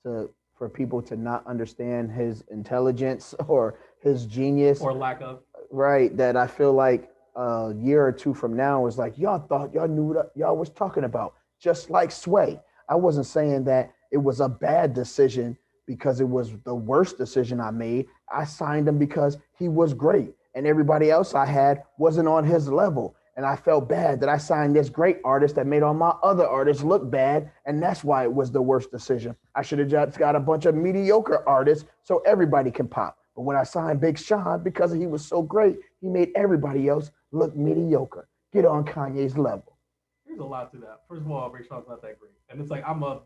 for people to not understand his intelligence or his genius or lack of. Right, that I feel like a year or two from now is like, y'all thought y'all knew what y'all was talking about, just like Sway. I wasn't saying that it was a bad decision because it was the worst decision I made. I signed him because he was great, and everybody else I had wasn't on his level. And I felt bad that I signed this great artist that made all my other artists look bad, and that's why it was the worst decision. I should have just got a bunch of mediocre artists so everybody can pop. But when I signed Big Sean, because he was so great, he made everybody else look mediocre. Get on Kanye's level. There's a lot to that. First of all, Big Sean's not that great. And it's like, I'm a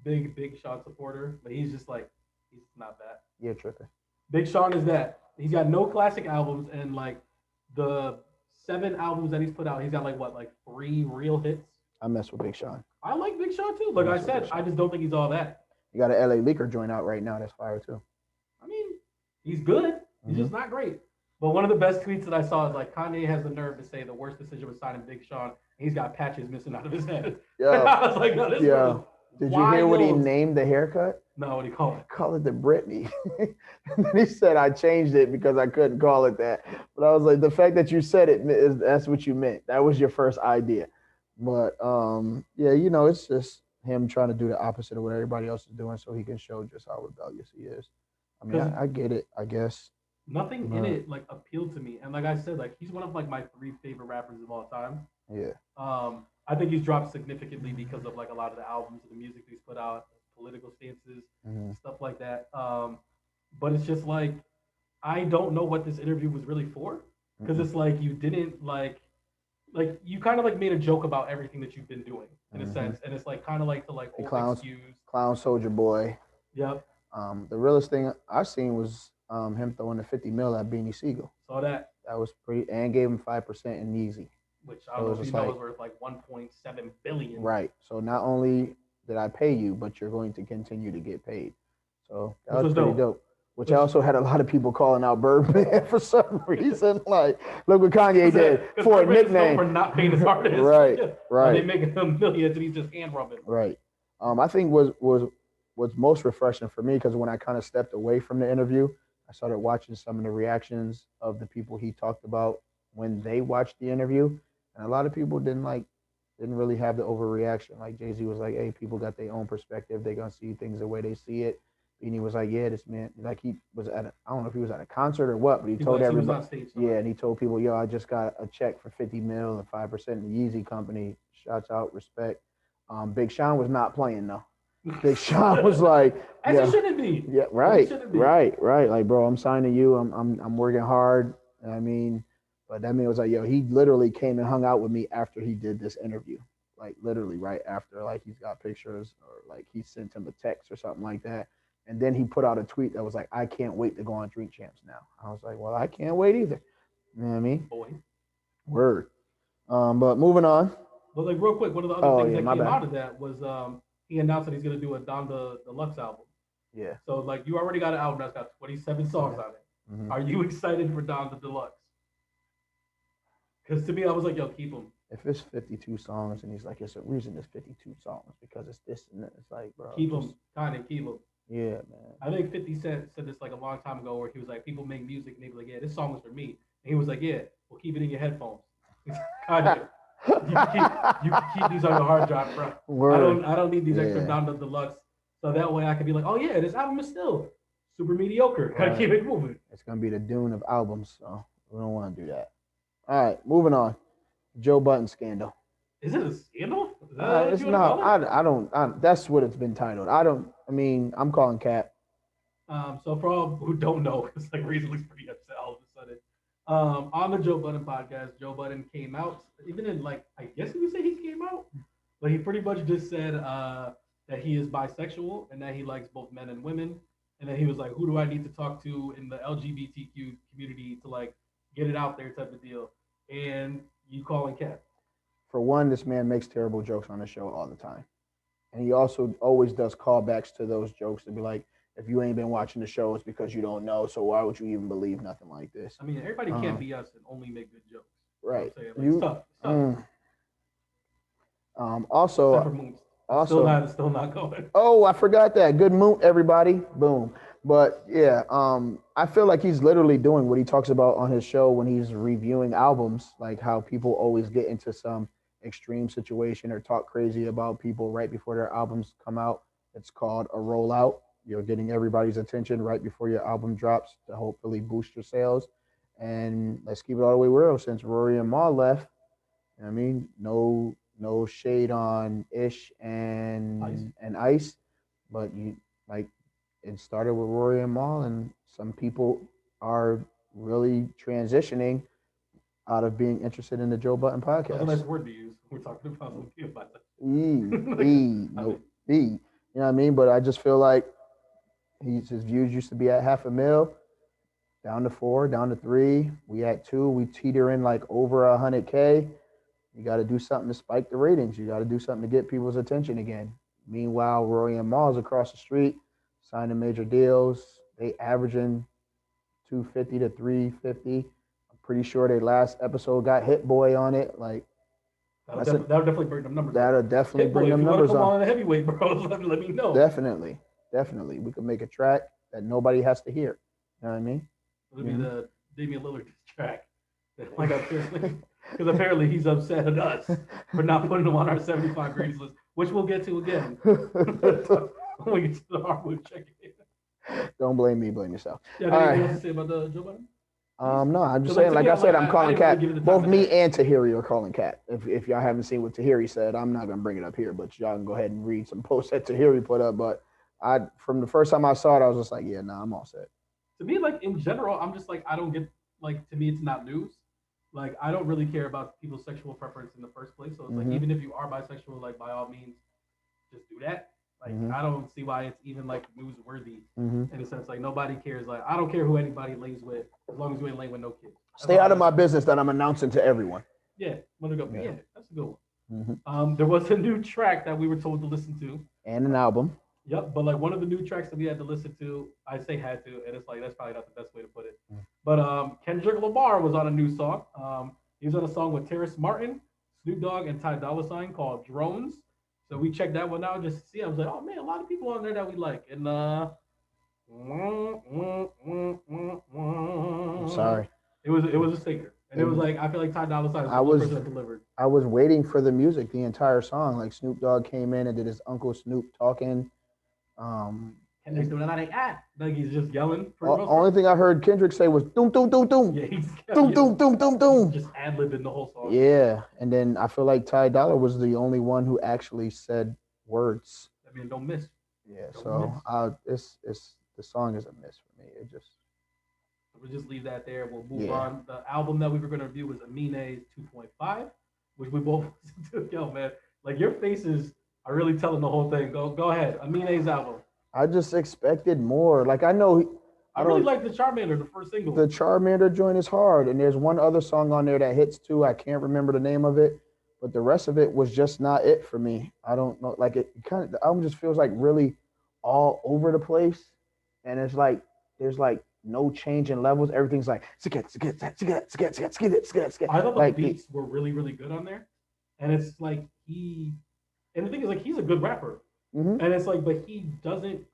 big Sean supporter, but he's just like, he's not that. You're tripping. Big Sean is that. He's got no classic albums, and like the 7 albums that he's put out, he's got like 3 real hits. I mess with Big Sean. I like Big Sean too. Like I said, I just don't think he's all that. You got an LA Leaker joint out right now that's fire too. I mean, he's good. He's just not great. But one of the best tweets that I saw is like Kanye has the nerve to say the worst decision was signing Big Sean. And he's got patches missing out of his head. Yo, I was like, no, this is did you hear what he named the haircut? No, what do you call it? Call it the Britney. And then he said I changed it because I couldn't call it that. But I was like, the fact that you said it, that's what you meant. That was your first idea. But yeah, you know, it's just him trying to do the opposite of what everybody else is doing so he can show just how rebellious he is. I mean, I get it, I guess. Nothing in it like appealed to me. And like I said, like he's one of like my 3 favorite rappers of all time. Yeah. I think he's dropped significantly because of like a lot of the albums and the music he's put out, political stances, stuff like that. But it's just like I don't know what this interview was really for, because it's like you didn't like like you kind of like made a joke about everything that you've been doing in a sense, and it's like kind of like the like old excuse. Clown Soldier Boy. Yep. The realest thing I seen was him throwing the 50 mil at Beanie Siegel. Saw that. That was pretty, and gave him 5% in Yeezy. Which I don't know if you know is worth like 1.7 billion. Right. So not only did I pay you, but you're going to continue to get paid. So that was pretty dope. Which also had a lot of people calling out Birdman for some reason. Like, look what Kanye did for a nickname. For not paying his artist. Right, right. They making him millions and he's just hand rubbing. Right. I think what's most refreshing for me, because when I kind of stepped away from the interview, I started watching some of the reactions of the people he talked about when they watched the interview, and a lot of people didn't really have the overreaction. Like Jay-Z was like, "Hey, people got their own perspective. They're gonna see things the way they see it." And he was like, "Yeah, this man, like he was I don't know if he was at a concert or what, but he told everybody, stage, yeah, and he told people, yo, I just got a check for 50 mil and 5% in the Yeezy company. Shouts out, respect." Big Sean was not playing though. Big Sean was like, as it shouldn't be. Yeah, right. Like, bro, I'm signing you. I'm working hard. I mean, but that man was like, yo, he literally came and hung out with me after he did this interview. Like literally right after, like he's got pictures or like he sent him a text or something like that. And then he put out a tweet that was like, "I can't wait to go on Drink Champs now." I was like, well, I can't wait either. You know what I mean? Boy. Word. But moving on. But like real quick, one of the other things that came out of that was he announced that he's gonna do a Donda Deluxe album. Yeah. So like you already got an album that's got 27 songs on it. Mm-hmm. Are you excited for Donda Deluxe? Because to me, I was like, yo, keep them. If it's 52 songs and he's like, it's a reason it's 52 songs because it's this and that. It's like, bro. Keep them. Kanye, keep them. Yeah, man. I think 50 Cent said this like a long time ago where he was like, people make music and they be like, yeah, this song is for me. And he was like, yeah, well, keep it in your headphones. Kanye, you can keep these on your hard drive, bro. Word. I don't need these extra Donda Deluxe. So that way I can be like, oh yeah, this album is still super mediocre. Gotta keep it moving. It's gonna be the Dune of albums, so we don't want to do that. All right, moving on. Joe Budden scandal. Is it a scandal? It's not. I don't. That's what it's been titled. I'm calling cap. So for all who don't know, it's like recently pretty upset all of a sudden. On the Joe Budden podcast, Joe Budden came out. Even in like, I guess you would say he came out, but he pretty much just said that he is bisexual and that he likes both men and women. And then he was like, who do I need to talk to in the LGBTQ community to like get it out there type of deal? And you calling cap. For one, this man makes terrible jokes on the show all the time. And he also always does callbacks to those jokes to be like, if you ain't been watching the show, it's because you don't know. So why would you even believe nothing like this? I mean, everybody can't be us and only make good jokes. Right. It's tough. Also, still not going. Oh, I forgot that. Good moot, everybody. Boom. But yeah, I feel like he's literally doing what he talks about on his show when he's reviewing albums, like how people always get into some extreme situation or talk crazy about people right before their albums come out. It's called a rollout. You're getting everybody's attention right before your album drops to hopefully boost your sales. And let's keep it all the way real. Since Rory and Ma left, I mean, no shade on Ish and Ice, but it started with Rory and Ma, and some people are really transitioning out of being interested in the Joe Budden podcast. That's a nice word to use. We're talking about some people about that. You know what I mean? But I just feel like his views used to be at 500,000, down to 4, down to 3. We at 2. We teeter in like over 100K. You got to do something to spike the ratings. You got to do something to get people's attention again. Meanwhile, Rory and Ma's across the street, signing major deals. They averaging 250 to 350. I'm pretty sure their last episode got Hit Boy on it. Like that'll definitely bring them numbers. That'll definitely bring them numbers on. On the heavyweight, bro, let me know. Definitely. We could make a track that nobody has to hear. You know what I mean? It'll be the Damian Lillard track. Like because apparently he's upset at us for not putting him on our 75 greatest list, which we'll get to again when we get to the Hardwood check-in. Don't blame me, blame yourself. Yeah, anything else to say about the Joe Budden? No, I'm just saying, like I said, I'm calling cat. Both me and Tahiri are calling cat. If y'all haven't seen what Tahiri said, I'm not gonna bring it up here, but y'all can go ahead and read some posts that Tahiri put up. But from the first time I saw it, I was just like, yeah, I'm all set. To me, like in general, I'm just like, I don't get, like, to me, it's not news. like I don't really care about people's sexual preference in the first place. So it's like even if you are bisexual, like by all means, just do that. Like I don't see why it's even like newsworthy in a sense. Like nobody cares. Like I don't care who anybody lays with as long as you ain't laying with no kids. Stay out of my business that I'm announcing to everyone. Yeah, want to go? Yeah, that's a good one. There was a new track that we were told to listen to, and an album. Yep, but like one of the new tracks that we had to listen to, I say had to, and it's like that's probably not the best way to put it. But Kendrick Lamar was on a new song. He was on a song with Terrace Martin, Snoop Dogg, and Ty Dolla $ign called Drones. So we checked that one out just to see. I was like, oh man, a lot of people on there that we like. And I'm sorry. It was a singer. And it was like I feel like Ty Dolla $ign was the person that delivered. I was waiting for the music the entire song. Like Snoop Dogg came in and did his Uncle Snoop talking. Kendrick's doing that like he's just yelling. Only thing I heard Kendrick say was doom doom doom doom. Yeah, he's doom doom doom doom doom. Just ad-libbing the whole song. Yeah, and then I feel like Ty Dolla was the only one who actually said words. I mean, don't miss. Yeah, so it's the song is a miss for me. It just. We'll just leave that there. We'll move on. The album that we were going to review was Amine's 2.5, which we both listened to. Yo, man, like your faces are really telling the whole thing. Go ahead. Amine's album. I just expected more. Like I know. I really like the Charmander, the first single. The Charmander joint is hard, and there's one other song on there that hits too. I can't remember the name of it, but the rest of it was just not it for me. I don't know. Like it kind of the album just feels like really all over the place, and it's like there's like no change in levels. Everything's like I thought the beats were really, really good on there. And it's like and the thing is like he's a good rapper. And it's like, but he doesn't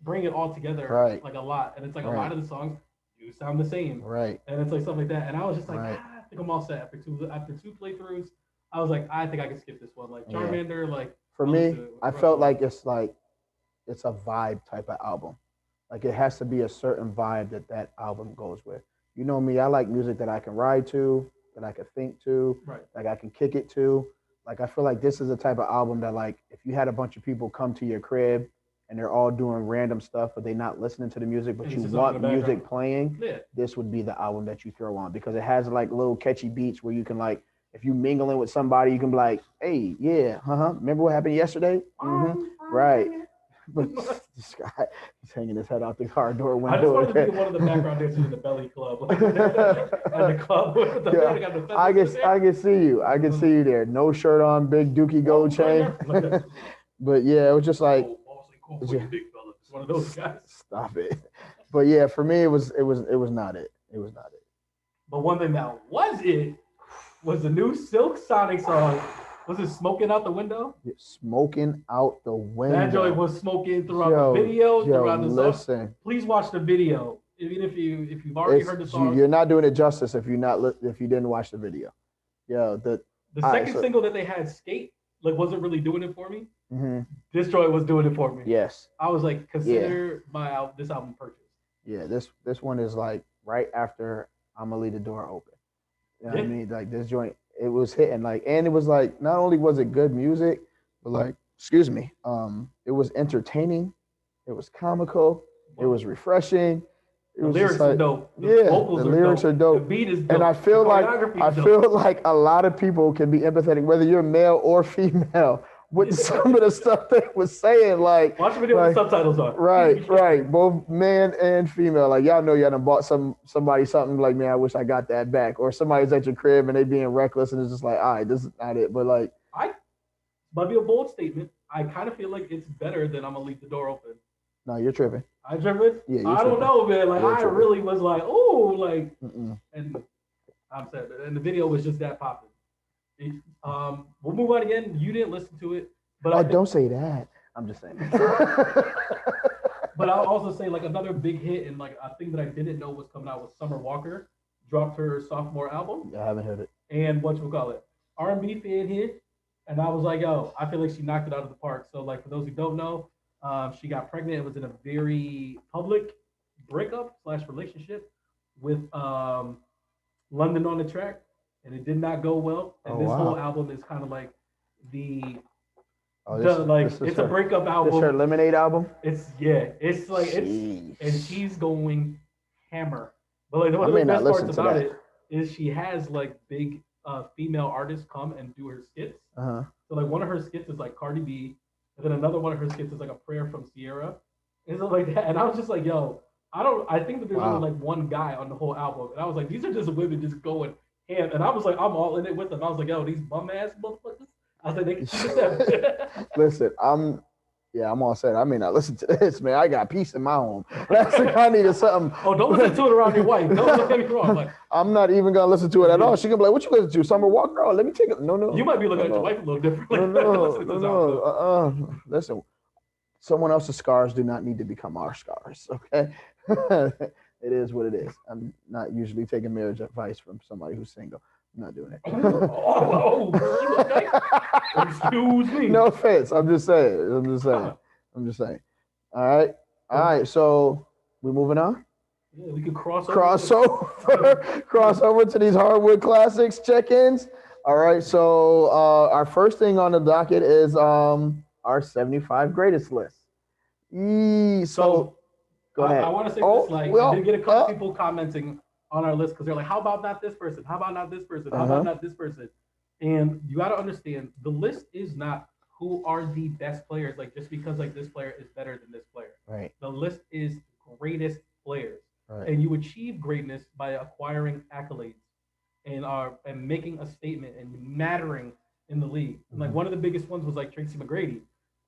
bring it all together like a lot. And it's like a lot of the songs do sound the same. Right. And it's like stuff like that. And I was just like, I think I'm all set after two playthroughs. I was like, I think I can skip this one. Like Charmander, like for me, I felt like it's a vibe type of album. Like it has to be a certain vibe that album goes with. You know me, I like music that I can ride to, that I can think to, like I can kick it to. Like I feel like this is the type of album that like if you had a bunch of people come to your crib and they're all doing random stuff, but they're not listening to the music, but you want music playing, this would be the album that you throw on because it has like little catchy beats where you can like, if you mingling with somebody, you can be like, hey, remember what happened yesterday? Right. But this guy is hanging his head out the car door window. I just wanted to be one of the background dancers in the Belly Club. At the club with the I can see you. I can see you there. No shirt on, big dookie gold chain. But yeah, it was just like one of those guys. Stop it. But yeah, for me it was not it. It was not it. But one thing that was it was the new Silk Sonic song. Was it Smoking Out the Window? Smoking Out the Window. That joint was smoking throughout the video, throughout the song. Please watch the video. Even if you've already heard the song. You're not doing it justice if you didn't watch the video. Yo, the second single that they had, Skate, like wasn't really doing it for me. This joint was doing it for me. Yes. I was like, consider this album purchased. Yeah, this one is like right after I'm gonna leave the door open. You know what I mean? Like this joint. It was hitting like, and it was like, not only was it good music, but like, it was entertaining, it was comical, it was refreshing. The lyrics are dope. The lyrics are dope. The beat is dope. And I feel like a lot of people can be empathetic, whether you're male or female, with some of the stuff they was saying. Like, watch the video with subtitles on. Right. Both man and female. Like, y'all know y'all done bought somebody something like, man, I wish I got that back. Or somebody's at your crib and they being reckless and it's just like, all right, this is not it. But like, might be a bold statement. I kind of feel like it's better than I'm gonna leave the door open. No, you're tripping. I tripping? Yeah, I don't know, man. Like I really was like, oh, like, and I'm sad. And the video was just that popping. We'll move on again. You didn't listen to it, but don't say that. I'm just saying. But I'll also say like another big hit and like a thing that I didn't know was coming out was Summer Walker dropped her sophomore album. I haven't heard it. And R&B fan hit, and I was like, yo, I feel like she knocked it out of the park. So like for those who don't know, she got pregnant. It was in a very public breakup / relationship with London on the track. And it did not go well. And this whole album is kind of like it's a breakup album. This her Lemonade album? And she's going hammer. But like one of the best parts about it is she has like big female artists come and do her skits. Uh-huh. So like one of her skits is like Cardi B, and then another one of her skits is like a prayer from Sierra, and stuff like that. And I was just like, yo, I think that there's only like one guy on the whole album, and I was like, these are just women just going ham, and I was like, I'm all in it with them. I was like, yo, these bum ass motherfuckers. I was like, they can see this. Listen, I'm all set. I may not listen to this, man. I got peace in my home. That's the kind of something. Oh, don't listen to it around your wife. Don't get me wrong. Like, I'm not even gonna listen to it at all. She gonna be like, "What you listen to? Summer Walker? Oh, let me take it." No. You might be looking at your wife a little differently. No. Listen, someone else's scars do not need to become our scars. Okay, it is what it is. I'm not usually taking marriage advice from somebody who's single. I'm not doing it. Okay. Excuse me. No offense. I'm just saying. All right. So we moving on. Yeah, we can cross over to these Hardwood Classics check-ins. All right. So our first thing on the docket is our 75 greatest list. So go ahead. I want to say this. Like, I did get a couple people commenting on our list because they're like, "How about not this person? How about not this person? How about not this person?" And you got to understand, the list is not who are the best players. Like, just because like this player is better than this player. Right. The list is greatest players. Right. And you achieve greatness by acquiring accolades and making a statement and mattering in the league. And like one of the biggest ones was like Tracy McGrady.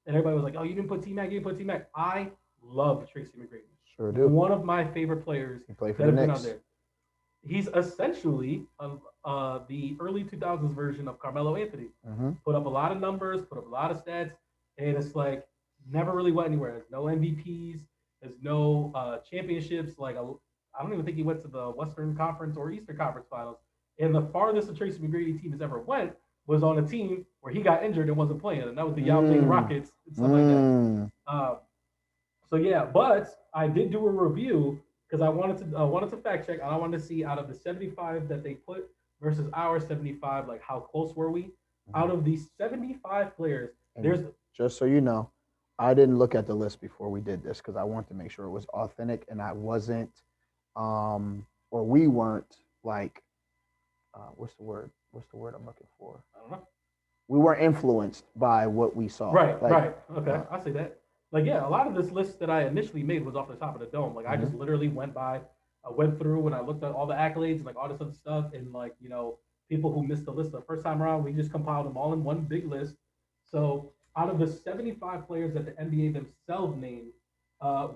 And everybody was like, "Oh, you didn't put T-Mac, you didn't put T-Mac." I love Tracy McGrady. Sure do. One of my favorite players that have been out there. He's essentially the early 2000s version of Carmelo Anthony. Mm-hmm. Put up a lot of numbers, put up a lot of stats, and it's like never really went anywhere. There's no MVPs, there's no championships. Like I don't even think he went to the Western Conference or Eastern Conference Finals. And the farthest the Tracy McGrady team has ever went was on a team where he got injured and wasn't playing, and that was the Yao Ming Rockets and stuff like that. So yeah, but I did do a review because I wanted to fact check and I wanted to see out of the 75 that they put versus our 75, like how close were we? Mm-hmm. Out of these 75 players, and there's just so you know, I didn't look at the list before we did this because I wanted to make sure it was authentic and I wasn't, or we weren't like, what's the word I'm looking for? I don't know. We weren't influenced by what we saw. Right. Okay, I see that. Like, yeah, a lot of this list that I initially made was off the top of the dome. Like, I just literally went through and I looked at all the accolades and like all this other stuff and like, you know, people who missed the list the first time around, we just compiled them all in one big list. So out of the 75 players that the NBA themselves named,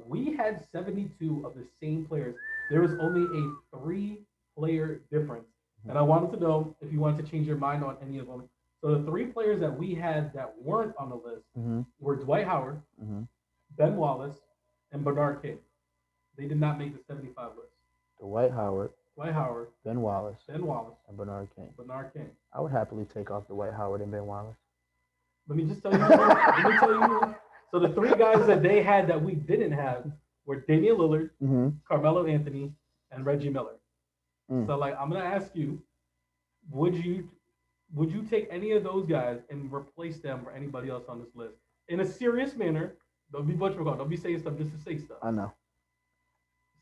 we had 72 of the same players. There was only a 3-player difference. And I wanted to know if you wanted to change your mind on any of them. So the 3 players that we had that weren't on the list were Dwight Howard, Ben Wallace, and Bernard King. They did not make the 75 list. Dwight Howard, Ben Wallace, and Bernard King. Bernard King. I would happily take off Dwight Howard and Ben Wallace. Let me just tell you. So the 3 guys that they had that we didn't have were Damian Lillard, Carmelo Anthony, and Reggie Miller. So like, I'm gonna ask you, would you take any of those guys and replace them for anybody else on this list in a serious manner? Don't be butchering. Don't be saying stuff just to say stuff. I know.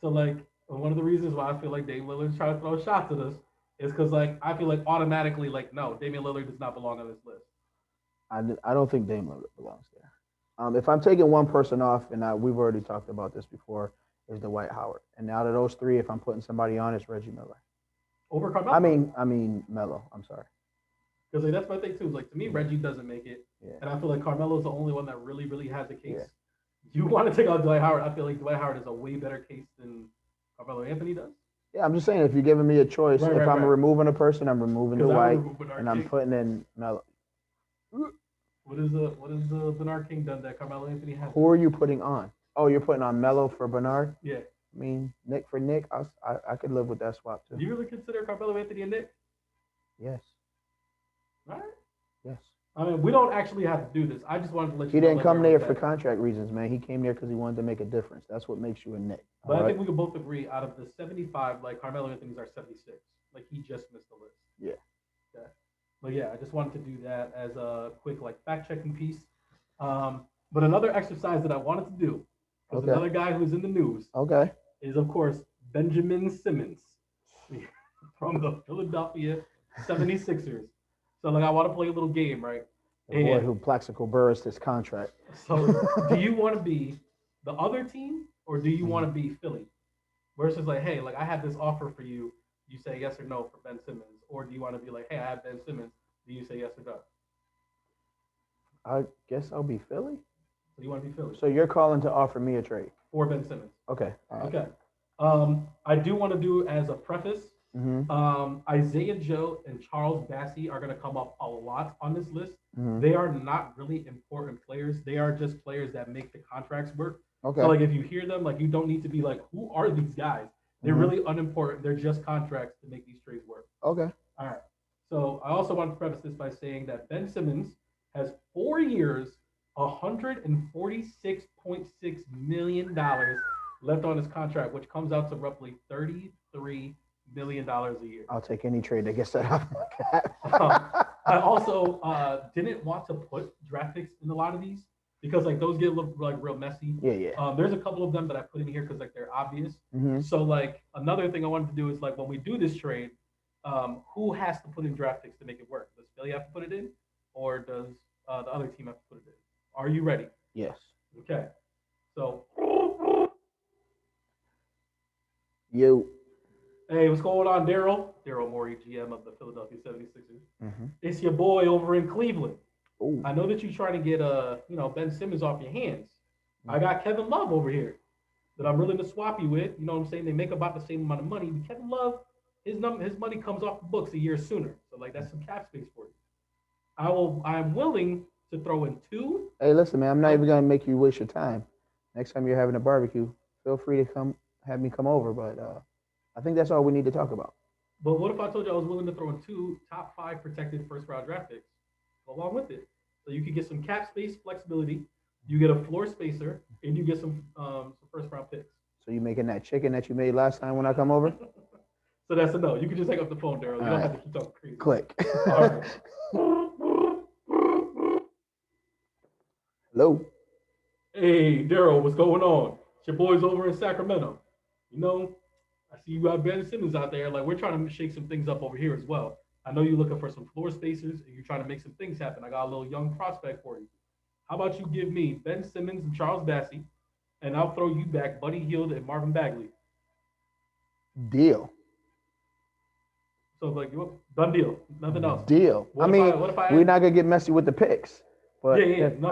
So like, one of the reasons why I feel like Damian Lillard's trying to throw shots at us is because like I feel like automatically like no, Damian Lillard does not belong on this list. I don't think Damian Lillard belongs there. If I'm taking one person off, and we've already talked about this before, is Dwight Howard. And out of those 3, if I'm putting somebody on, it's Reggie Miller. Over Carmelo? I mean Melo. I'm sorry. Because like, that's my thing too. Like to me, Reggie doesn't make it, and I feel like Carmelo's the only one that really, really has a case. You want to take out Dwight Howard? I feel like Dwight Howard is a way better case than Carmelo Anthony does. Yeah, I'm just saying if you're giving me a choice, if I'm removing a person, I'm removing Dwight, and I'm putting in Melo. What is Bernard King done that Carmelo Anthony has? Who are you putting on? Oh, you're putting on Melo for Bernard? Yeah. I mean, Nick for Nick, I could live with that swap too. Do you really consider Carmelo Anthony a Nick? Yes. All right. Yes. I mean, we don't actually have to do this. I just wanted to let you know. He didn't come there for contract reasons, man. He came there because he wanted to make a difference. That's what makes you a Nick. But I think we can both agree out of the 75, like Carmelo Anthony's our 76. Like he just missed the list. Yeah. Okay. But yeah, I just wanted to do that as a quick like fact checking piece. But another exercise that I wanted to do, because another guy who's in the news, is of course Benjamin Simmons. from the Philadelphia 76ers. So, like, I want to play a little game, right? The boy who Plaxico Burris this contract. So, do you want to be the other team or do you want to be Philly? Versus, like, hey, like, I have this offer for you. You say yes or no for Ben Simmons. Or do you want to be like, hey, I have Ben Simmons. Do you say yes or no? I guess I'll be Philly. So, you want to be Philly? So you're calling to offer me a trade? For Ben Simmons. Okay. All right. Okay. I do want to do as a preface. Mm-hmm. Isaiah Joe and Charles Bassey are going to come up a lot on this list. Mm-hmm. They are not really important players. They are just players that make the contracts work. Okay. So, like, if you hear them, like, you don't need to be like, who are these guys? They're really unimportant. They're just contracts to make these trades work. Okay. All right. So, I also want to preface this by saying that Ben Simmons has 4 years, $146.6 million left on his contract, which comes out to roughly $33 million a year. I'll take any trade that gets that off my cap. I also didn't want to put draft picks in a lot of these because like those get a little like real messy. Yeah. There's a couple of them that I put in here because like they're obvious. Mm-hmm. So like another thing I wanted to do is like when we do this trade, who has to put in draft picks to make it work? Does Philly have to put it in, or does the other team have to put it in? Are you ready? Yes. Okay. So. You. Hey, what's going on, Daryl? Daryl Morey, GM of the Philadelphia 76ers. Mm-hmm. It's your boy over in Cleveland. Ooh. I know that you're trying to get Ben Simmons off your hands. I got Kevin Love over here that I'm willing to swap you with. You know what I'm saying? They make about the same amount of money. But Kevin Love, his money comes off the books a year sooner. So like that's some cap space for you. I'm willing to throw in two. Hey, listen, man, I'm not even gonna make you waste your time. Next time you're having a barbecue, feel free to have me come over. But I think that's all we need to talk about. But what if I told you I was willing to throw in two top 5 protected first round draft picks along with it? So you could get some cap space flexibility, you get a floor spacer, and you get some first round picks. So you making that chicken that you made last time when I come over? So that's a no. You can just hang up the phone, Daryl. You don't have to keep talking crazy. Click. All right. Hello. Hey, Daryl, what's going on? It's your boys over in Sacramento. You know, I see you got Ben Simmons out there. Like, we're trying to shake some things up over here as well. I know you're looking for some floor spacers and you're trying to make some things happen. I got a little young prospect for you. How about you give me Ben Simmons and Charles Bassey, and I'll throw you back Buddy Hield and Marvin Bagley. Deal. So, like, done deal. Nothing else. Deal. What if I we're not gonna get messy with the picks, but Yeah. No,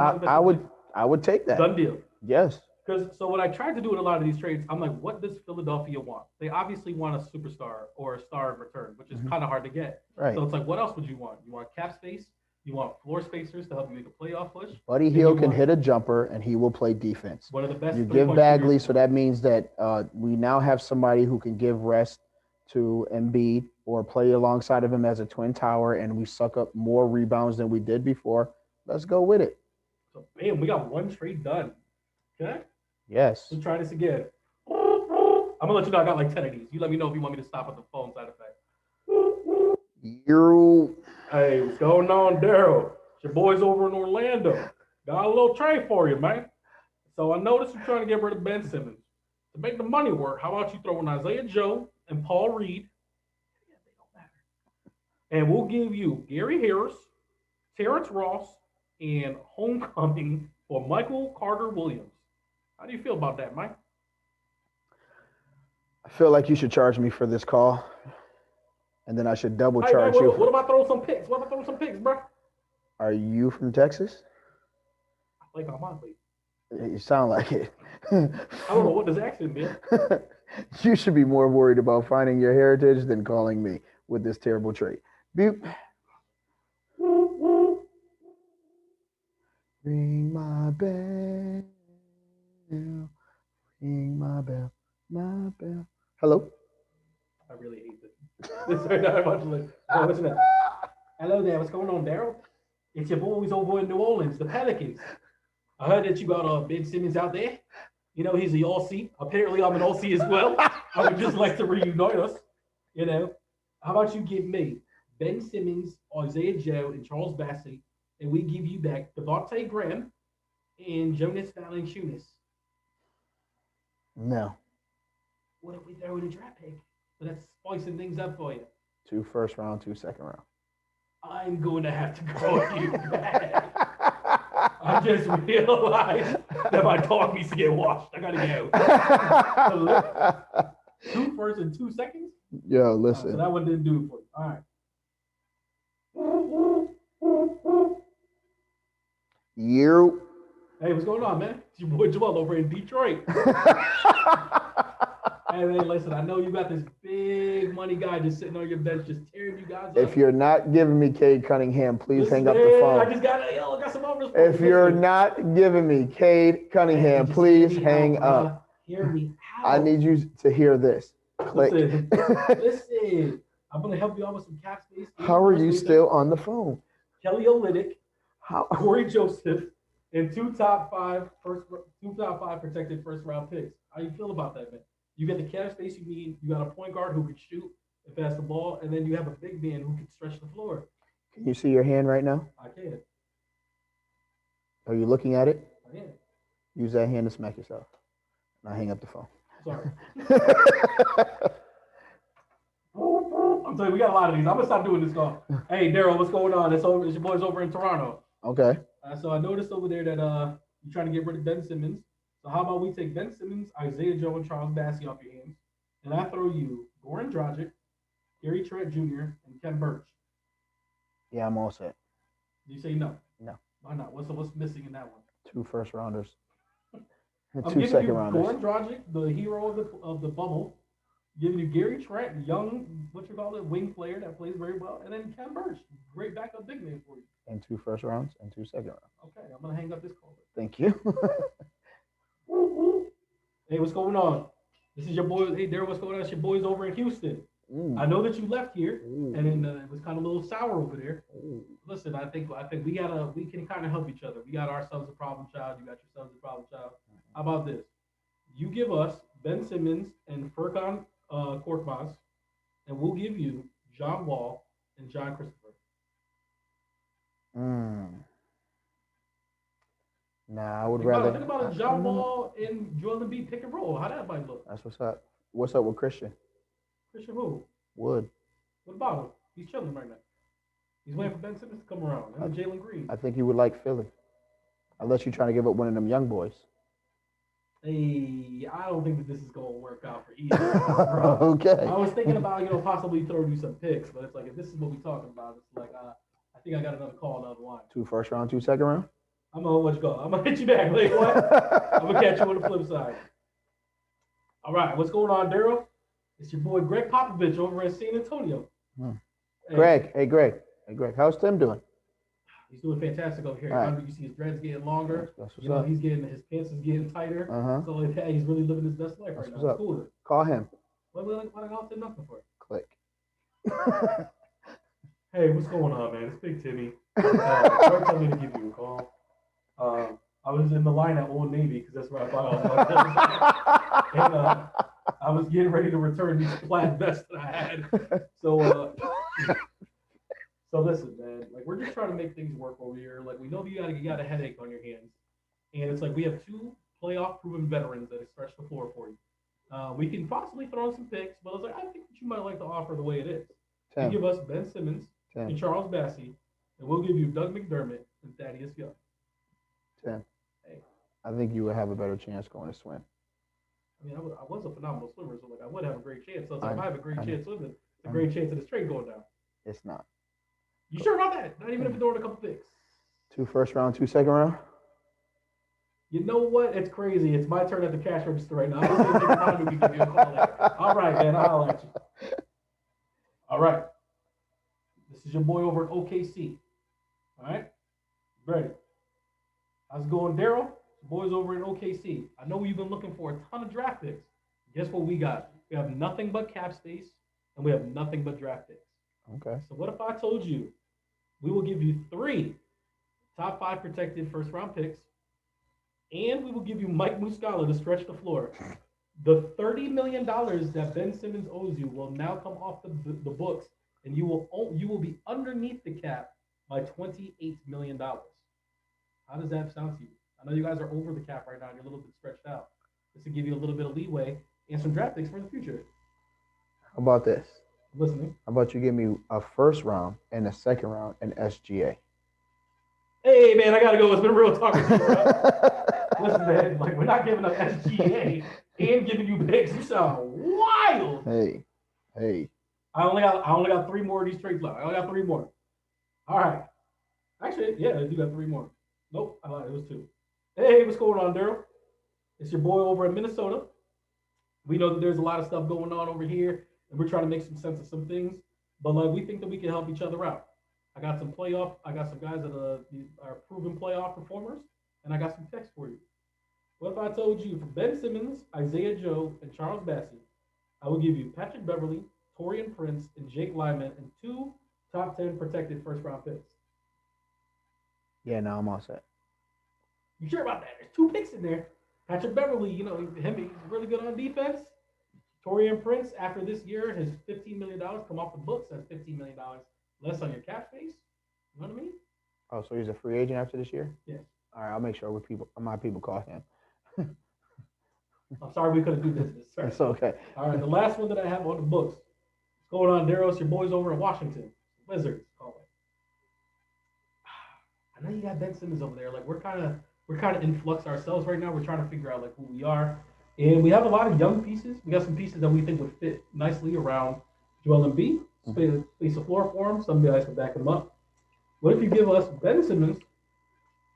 I would take that. Done deal. Yes. Because so what I tried to do in a lot of these trades, I'm like, what does Philadelphia want? They obviously want a superstar or a star in return, which is kind of hard to get. Right. So it's like, what else would you want? You want cap space? You want floor spacers to help you make a playoff push? Buddy Hield can hit a jumper and he will play defense. One of the best. You give Bagley, so that means that we now have somebody who can give rest to Embiid or play alongside of him as a twin tower, and we suck up more rebounds than we did before. Let's go with it. So, bam, we got one trade done. Okay? Yes. Let's try this again. I'm going to let you know I got like 10 of these. You let me know if you want me to stop at the phone side effect. Hey, what's going on, Daryl? It's your boys over in Orlando. Got a little trade for you, man. So I noticed you're trying to get rid of Ben Simmons. To make the money work, how about you throw in Isaiah Joe and Paul Reed? Yeah, they don't matter. And we'll give you Gary Harris, Terrence Ross, and homecoming for Michael Carter-Williams. How do you feel about that, Mike? I feel like you should charge me for this call, and then I should double charge you. What about throwing some picks? Bro? Are you from Texas? I think I might be. You sound like it. I don't know what this accent means. You should be more worried about finding your heritage than calling me with this terrible trait. Beep. Ring my bell. Ring my bell. My bell. Hello? I really hate this. This is not much like, oh, listen up. Hello there. What's going on, Daryl? It's your boys over in New Orleans, the Pelicans. I heard that you got Ben Simmons out there. You know, he's the Aussie. Apparently, I'm an Aussie as well. I would just like to reunite us. You know, how about you give me Ben Simmons, Isaiah Joe, and Charles Bassey, and we give you back Devontae Graham and Jonas Valanciunas? No. What if we throw in a draft pick? So that's spicing things up for you. 2 first round, 2 second round. I'm going to have to call you back. I just realized that my dog needs to get washed. I gotta get out. 2 first and 2 seconds? Yo, listen. So that one didn't do it for you. All right. You. Hey, what's going on, man? It's your boy Joel over in Detroit. Hey, man, listen, I know you got this big money guy just sitting on your bench, just tearing you guys up. If you're not giving me Cade Cunningham, please hang up the phone. I got some offers for If you're not giving me Cade Cunningham, please hang up. Hear me out. I need you to hear this. Click. Listen. I'm going to help you out with some cap space. How are you still on the phone? Kelly Olynyk, How? Corey Joseph, and 2 top 5 protected first round picks. How you feel about that, man? You get the cap space you need. You got a point guard who can shoot and pass the ball, and then you have a big man who can stretch the floor. Can you see your hand right now? I can. Are you looking at it? I am. Use that hand to smack yourself. Now hang up the phone. Sorry. I'm telling you, we got a lot of these. I'm gonna stop doing this call. Hey, Daryl, what's going on? It's your boys over in Toronto. Okay. So I noticed over there that you're trying to get rid of Ben Simmons. So how about we take Ben Simmons, Isaiah Joe, and Charles Bassey off your hands, and I throw you Goran Dragic, Gary Trent Jr., and Ken Burch. Yeah, I'm all set. You say no? No. Why not? What's missing in that one? 2 first rounders. And I'm 2 giving second you rounders. Goran Dragic, the hero of the bubble. Giving you Gary Trent, young, wing player that plays very well, and then Ken Burch, great backup big man for you. And 2 first rounds and 2 second rounds. Okay, I'm gonna hang up this call. Thank you. Hey, what's going on? This is your boy. Hey, Daryl, what's going on? It's your boys over in Houston. I know that you left here, and then it was kind of a little sour over there. Listen, I think we can kind of help each other. We got ourselves a problem child. You got yourselves a problem child. How about this? You give us Ben Simmons and Furkan Korkmaz, and we'll give you John Wall and John Christopher. Nah, I would rather. Think about it. John Wall and Joel Embiid pick and roll. How that might look. That's what's up. What's up with Christian? Christian who? Wood. What about him? He's chilling right now. He's waiting for Ben Simmons to come around. And Jalen Green. I think he would like Philly. Unless you're trying to give up one of them young boys. Hey, I don't think that this is going to work out for either. Okay. I was thinking about, possibly throwing you some picks, but it's like, if this is what we're talking about, it's like, I think I got another call on the other line. 2 first round, 2 second round? I'm going to let you go. I'm going to hit you back. Like, what? I'm going to catch you on the flip side. All right. What's going on, Daryl? It's your boy, Greg Popovich, over in San Antonio. Hey. Greg. How's Tim doing? He's doing fantastic over here. Right. You see his dreads getting longer. That's what's up. He's getting, his pants is getting tighter. So like, hey, he's really living his best life right now. It's cool. Call him. What I got to nothing for? Click. Hey, what's going on, man? It's Big Timmy. Greg told me to give you a call. I was in the line at Old Navy because that's where I bought all my and I was getting ready to return these plaid vests that I had. So listen, man. Like, we're just trying to make things work over here. Like, we know you got a headache on your hands, and it's like we have 2 playoff-proven veterans that have stretched the floor for you. We can possibly throw in some picks, but I was like, I think that you might like to offer the way it is. You give us Ben Simmons and Charles Bassey, and we'll give you Doug McDermott and Thaddeus Young. 10. Hey, I think you would have a better chance going to swim. I mean, I was a phenomenal swimmer, so like I would have a great chance. So if I have a great chance swimming, it's a great chance of the straight going down. It's not. You sure about that? Not even if you're throwing a couple picks. 2 first round, 2 second round? You know what? It's crazy. It's my turn at the cash register right now. I was going to take time to give you a call later. All right, man. I'll let you. All right. This is your boy over at OKC. All right? Ready? How's it going, Daryl? Boys over in OKC. I know you've been looking for a ton of draft picks. Guess what we got? We have nothing but cap space, and we have nothing but draft picks. Okay. So what if I told you we will give you 3 top 5 protected first-round picks, and we will give you Mike Muscala to stretch the floor. The $30 million that Ben Simmons owes you will now come off the books, and you will be underneath the cap by $28 million. How does that sound to you? I know you guys are over the cap right now, and you're a little bit stretched out. This will give you a little bit of leeway and some draft picks for the future. How about this? I'm listening. How about you give me a first round and a second round in SGA? Hey, man, I got to go. It's been real talking to you, bro. Listen, man, like, we're not giving up SGA and giving you picks. You sound wild. Hey. I only got 3 more of these trades left. I only got 3 more. All right. Actually, yeah, I do got 3 more. Nope, I lied. It was 2. Hey, what's going on, Daryl? It's your boy over in Minnesota. We know that there's a lot of stuff going on over here, and we're trying to make some sense of some things. But like, we think that we can help each other out. I got some guys that are proven playoff performers, and I got some text for you. What if I told you for Ben Simmons, Isaiah Joe, and Charles Bassey, I will give you Patrick Beverly, Torian Prince, and Jake Lyman, and 2 top 10 protected first round picks. Yeah, no, I'm all set. You sure about that? There's 2 picks in there. Patrick Beverly, you know, he's really good on defense. Torian Prince, after this year, his $15 million come off the books. That's $15 million less on your cap space. You know what I mean? Oh, so he's a free agent after this year? Yeah. All right, I'll make sure my people call him. I'm sorry we couldn't do business. Sorry. It's okay. All right, the last one that I have on the books. What's going on, Daryl? It's your boys over in Washington. Wizards, call it. I know you got Ben Simmons over there. Like, we're kind of in flux ourselves right now. We're trying to figure out like who we are. And we have a lot of young pieces. We got some pieces that we think would fit nicely around Joel Embiid. Space the floor for him. Some guys can back him up. What if you give us Ben Simmons,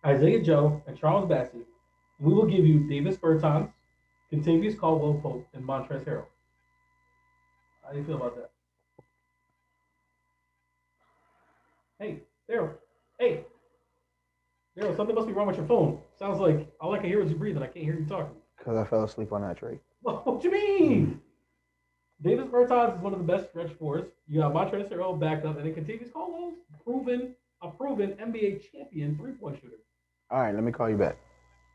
Isaiah Joe, and Charles Bassey? We will give you Davis Bertans, Kentavious Caldwell-Pope, and Montrezl Harrell. How do you feel about that? Hey, Daryl. Hey. Daryl, something must be wrong with your phone. Sounds like all I can hear is you breathing. I can't hear you talking. Because I fell asleep on that trade. What you mean? Davis Bertans is one of the best stretch fours. You got Montrezl Harrell backed up, and then Kentavious Caldwell, a proven NBA champion 3-point shooter. All right, let me call you back.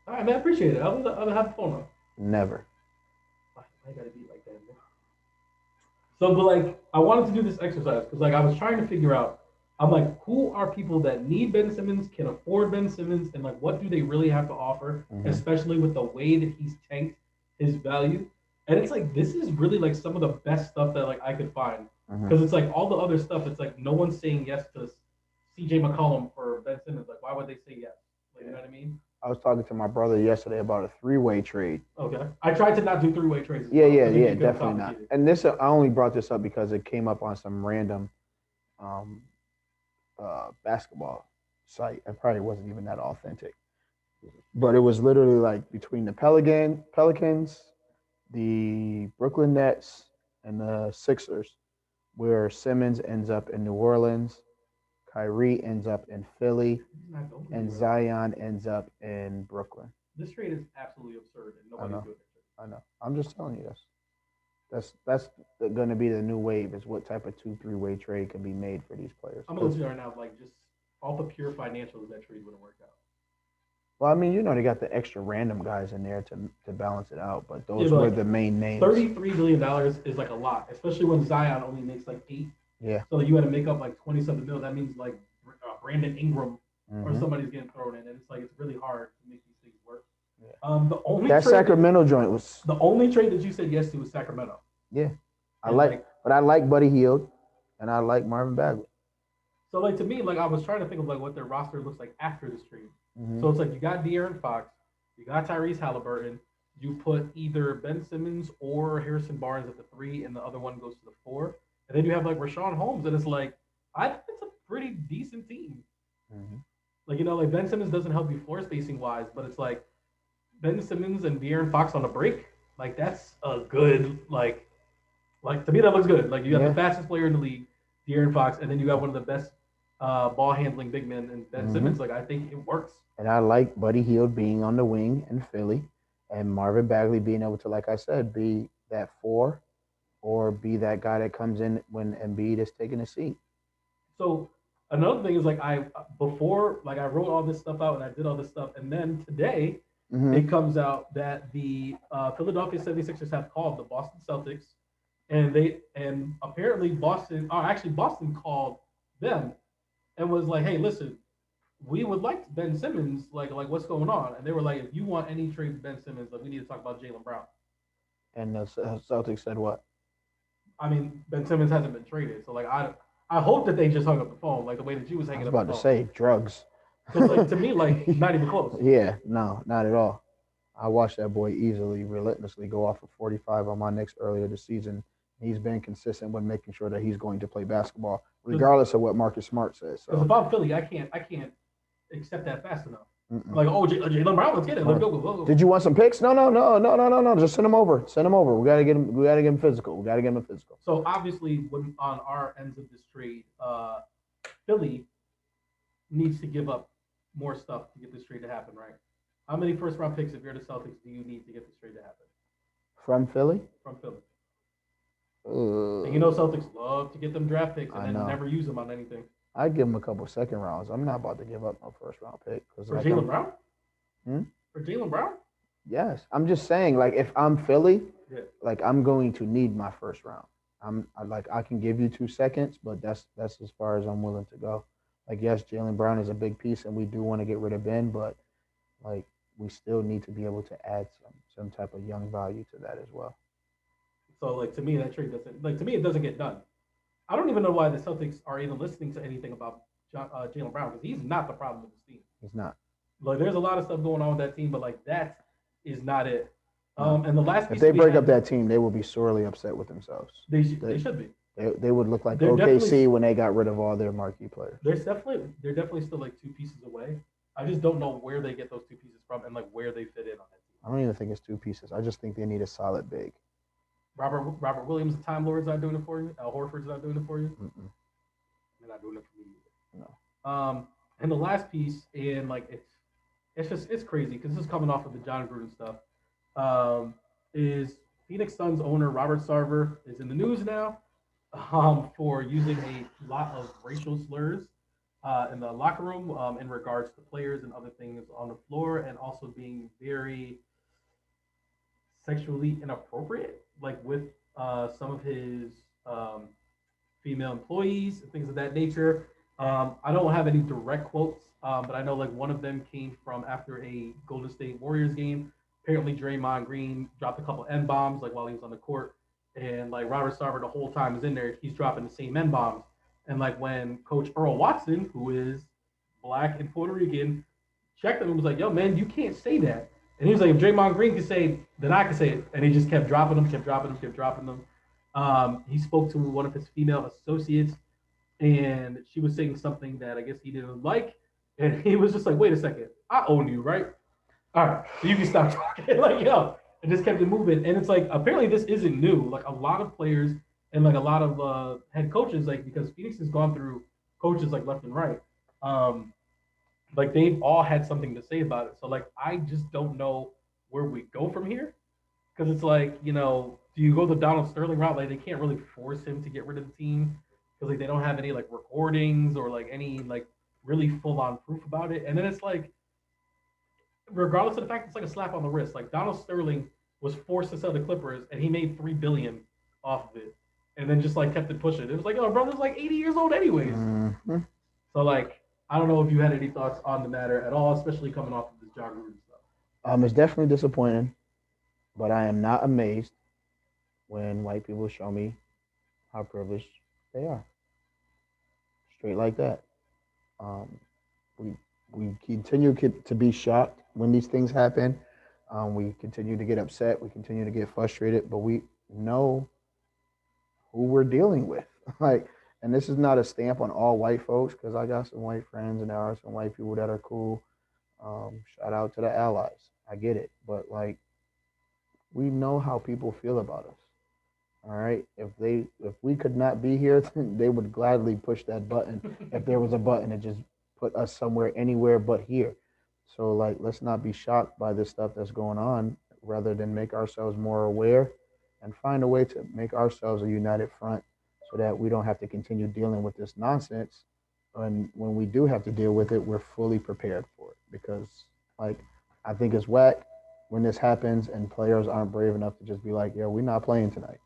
All right, man, I appreciate it. I'll have the phone on. Never. I gotta be like that, man. So, but like, I wanted to do this exercise because, like, I was trying to figure out. I'm like, who are people that need Ben Simmons, can afford Ben Simmons, and like, what do they really have to offer, especially with the way that he's tanked his value? And it's like, this is really like some of the best stuff that like I could find because it's like all the other stuff. It's like no one's saying yes to CJ McCollum for Ben Simmons. Like, why would they say yes? Like, you know what I mean? I was talking to my brother yesterday about a 3-way trade. Okay. I tried to not do 3-way trades. Yeah, definitely not. And this, I only brought this up because it came up on some random basketball site. It probably wasn't even that authentic. But it was literally like between the Pelicans, the Brooklyn Nets, and the Sixers, where Simmons ends up in New Orleans, Kyrie ends up in Philly, and Zion ends up in Brooklyn. This trade is absolutely absurd, and nobody's doing it. I know. I'm just telling you this. That's going to be the new wave. Is what type of 2-3-way trade can be made for these players. I'm gonna let you right now, like just all the pure financials, that trade wouldn't work out. Well, I mean, they got the extra random guys in there to balance it out, but those were the main names. $33 billion is like a lot, especially when Zion only makes like 8. Yeah. So you had to make up like 27 mil. That means like Brandon Ingram or somebody's getting thrown in, and it's like it's really hard to make these things work. Yeah. The only Sacramento joint was the only trade that you said yes to was Sacramento. Yeah, I like Buddy Hield, and I like Marvin Bagley. So like to me, like I was trying to think of like what their roster looks like after this trade. So it's like you got De'Aaron Fox, you got Tyrese Halliburton, you put either Ben Simmons or Harrison Barnes at the 3, and the other one goes to the 4. And then you have like Rashawn Holmes, and it's like, I think it's a pretty decent team. Like, like Ben Simmons doesn't help you floor spacing wise, but it's like Ben Simmons and De'Aaron Fox on the break. Like, that's a good, like to me, that looks good. Like, you got the fastest player in the league, De'Aaron Fox, and then you got one of the best ball handling big men in Ben Simmons. Like, I think it works. And I like Buddy Hield being on the wing in Philly, and Marvin Bagley being able to, like I said, be that 4 or be that guy that comes in when Embiid is taking a seat. So another thing is like I wrote all this stuff out and I did all this stuff, and then today it comes out that the Philadelphia 76ers have called the Boston Celtics, and apparently Boston called them and was like, hey, listen, we would like Ben Simmons, like what's going on? And they were like, if you want any trade with Ben Simmons, like we need to talk about Jaylen Brown. And the Celtics said what? I mean, Ben Simmons hasn't been traded, so like I hope that they just hung up the phone like the way that you was I hanging was up the about to phone. say drugs. Because like to me, like not even close. Yeah, no, not at all. I watched that boy easily, relentlessly go off of 45 on my Knicks earlier this season. He's been consistent when making sure that he's going to play basketball, regardless of what Marcus Smart says. Because So, if I'm Philly, I can't accept that fast enough. mm-mm. Like, oh, Jalen Brown, let's get it. Let's go. Did you want some picks? No. Just send him over. Send him over. We gotta get him. We gotta get him physical. We gotta get him a physical. So obviously, when on our ends of this trade, Philly needs to give up more stuff to get this trade to happen, right? How many first round picks, if you're the Celtics, do you need to get this trade to happen? From Philly? From Philly. And you know Celtics love to get them draft picks and then know. never use them on anything. I'd give him a couple second rounds. I'm not about to give up no first round pick. For Jalen Brown? Hmm? For Jalen Brown? Yes. I'm just saying, like, if I'm Philly, Yeah. like, I'm going to need my first round. I can give you 2 seconds, but that's as far as I'm willing to go. Like, yes, Jalen Brown is a big piece, and we do want to get rid of Ben, but like we still need to be able to add some type of young value to that as well. So like to me, that trade doesn't like to me it doesn't get done. I don't even know why the Celtics are even listening to anything about Jalen Brown because he's not the problem with this team. He's not. Like there's a lot of stuff going on with that team, but like that is not it. And the last if they break up that team, they will be sorely upset with themselves. They should be. They would look like They're OKC when they got rid of all their marquee players. They're definitely still like 2 pieces away. I just don't know where they get those 2 pieces from and like where they fit in on that team. I don't even think it's 2 pieces. I just think they need a solid big. Robert Williams, the Time Lord's not doing it for you. Al Horford's not doing it for you. Mm-mm. They're not doing it for me either. No. And the last piece, and like it's crazy because this is coming off of the John Gruden stuff. Is Phoenix Suns owner Robert Sarver is in the news now for using a lot of racial slurs in the locker room in regards to players and other things on the floor, and also being very sexually inappropriate, like with some of his female employees and things of that nature. I don't have any direct quotes, but I know like one of them came from after a Golden State Warriors game. Apparently, Draymond Green dropped a couple N-bombs like while he was on the court, and like Robert Sarver the whole time is in there, he's dropping the same N-bombs. And like when Coach Earl Watson, who is black and Puerto Rican, checked him and was like, "Yo, man, you can't say that." And he was like, "If Draymond Green can say it, then I can say it." And he just kept dropping them. He spoke to one of his female associates, and she was saying something that I guess he didn't like, and he was just like, "Wait a second, I own you, right? All right, so you can stop talking." Like, yo, and just kept it moving. And it's like, apparently this isn't new. Like a lot of players and like a lot of head coaches, like because Phoenix has gone through coaches like left and right, like they've all had something to say about it. So like, I just don't know where we go from here, because it's like, you know, do you go the Donald Sterling route? Like they can't really force him to get rid of the team because like they don't have any like recordings or like any like really full on proof about it. And then it's like, regardless of the fact it's like a slap on the wrist, like Donald Sterling was forced to sell the Clippers and he made $3 billion off of it, and then just like kept it pushing. It was like, oh, brother's like 80 years old anyways. Mm-hmm. So like, I don't know if you had any thoughts on the matter at all, especially coming off of this John Gruden stuff. It's definitely disappointing, but I am not amazed when white people show me how privileged they are. Straight like that. We continue to be shocked when these things happen. We continue to get upset. We continue to get frustrated, but we know who we're dealing with. Like, and this is not a stamp on all white folks, because I got some white friends and there are some white people that are cool. Shout out to the allies. I get it, but like, we know how people feel about us. All right. If we could not be here, they would gladly push that button. If there was a button that just put us somewhere, anywhere but here. So like, let's not be shocked by this stuff that's going on, rather than make ourselves more aware and find a way to make ourselves a united front, so that we don't have to continue dealing with this nonsense. And when we do have to deal with it, we're fully prepared for it. Because like, I think it's whack when this happens and players aren't brave enough to just be like, "Yo, we're not playing tonight,"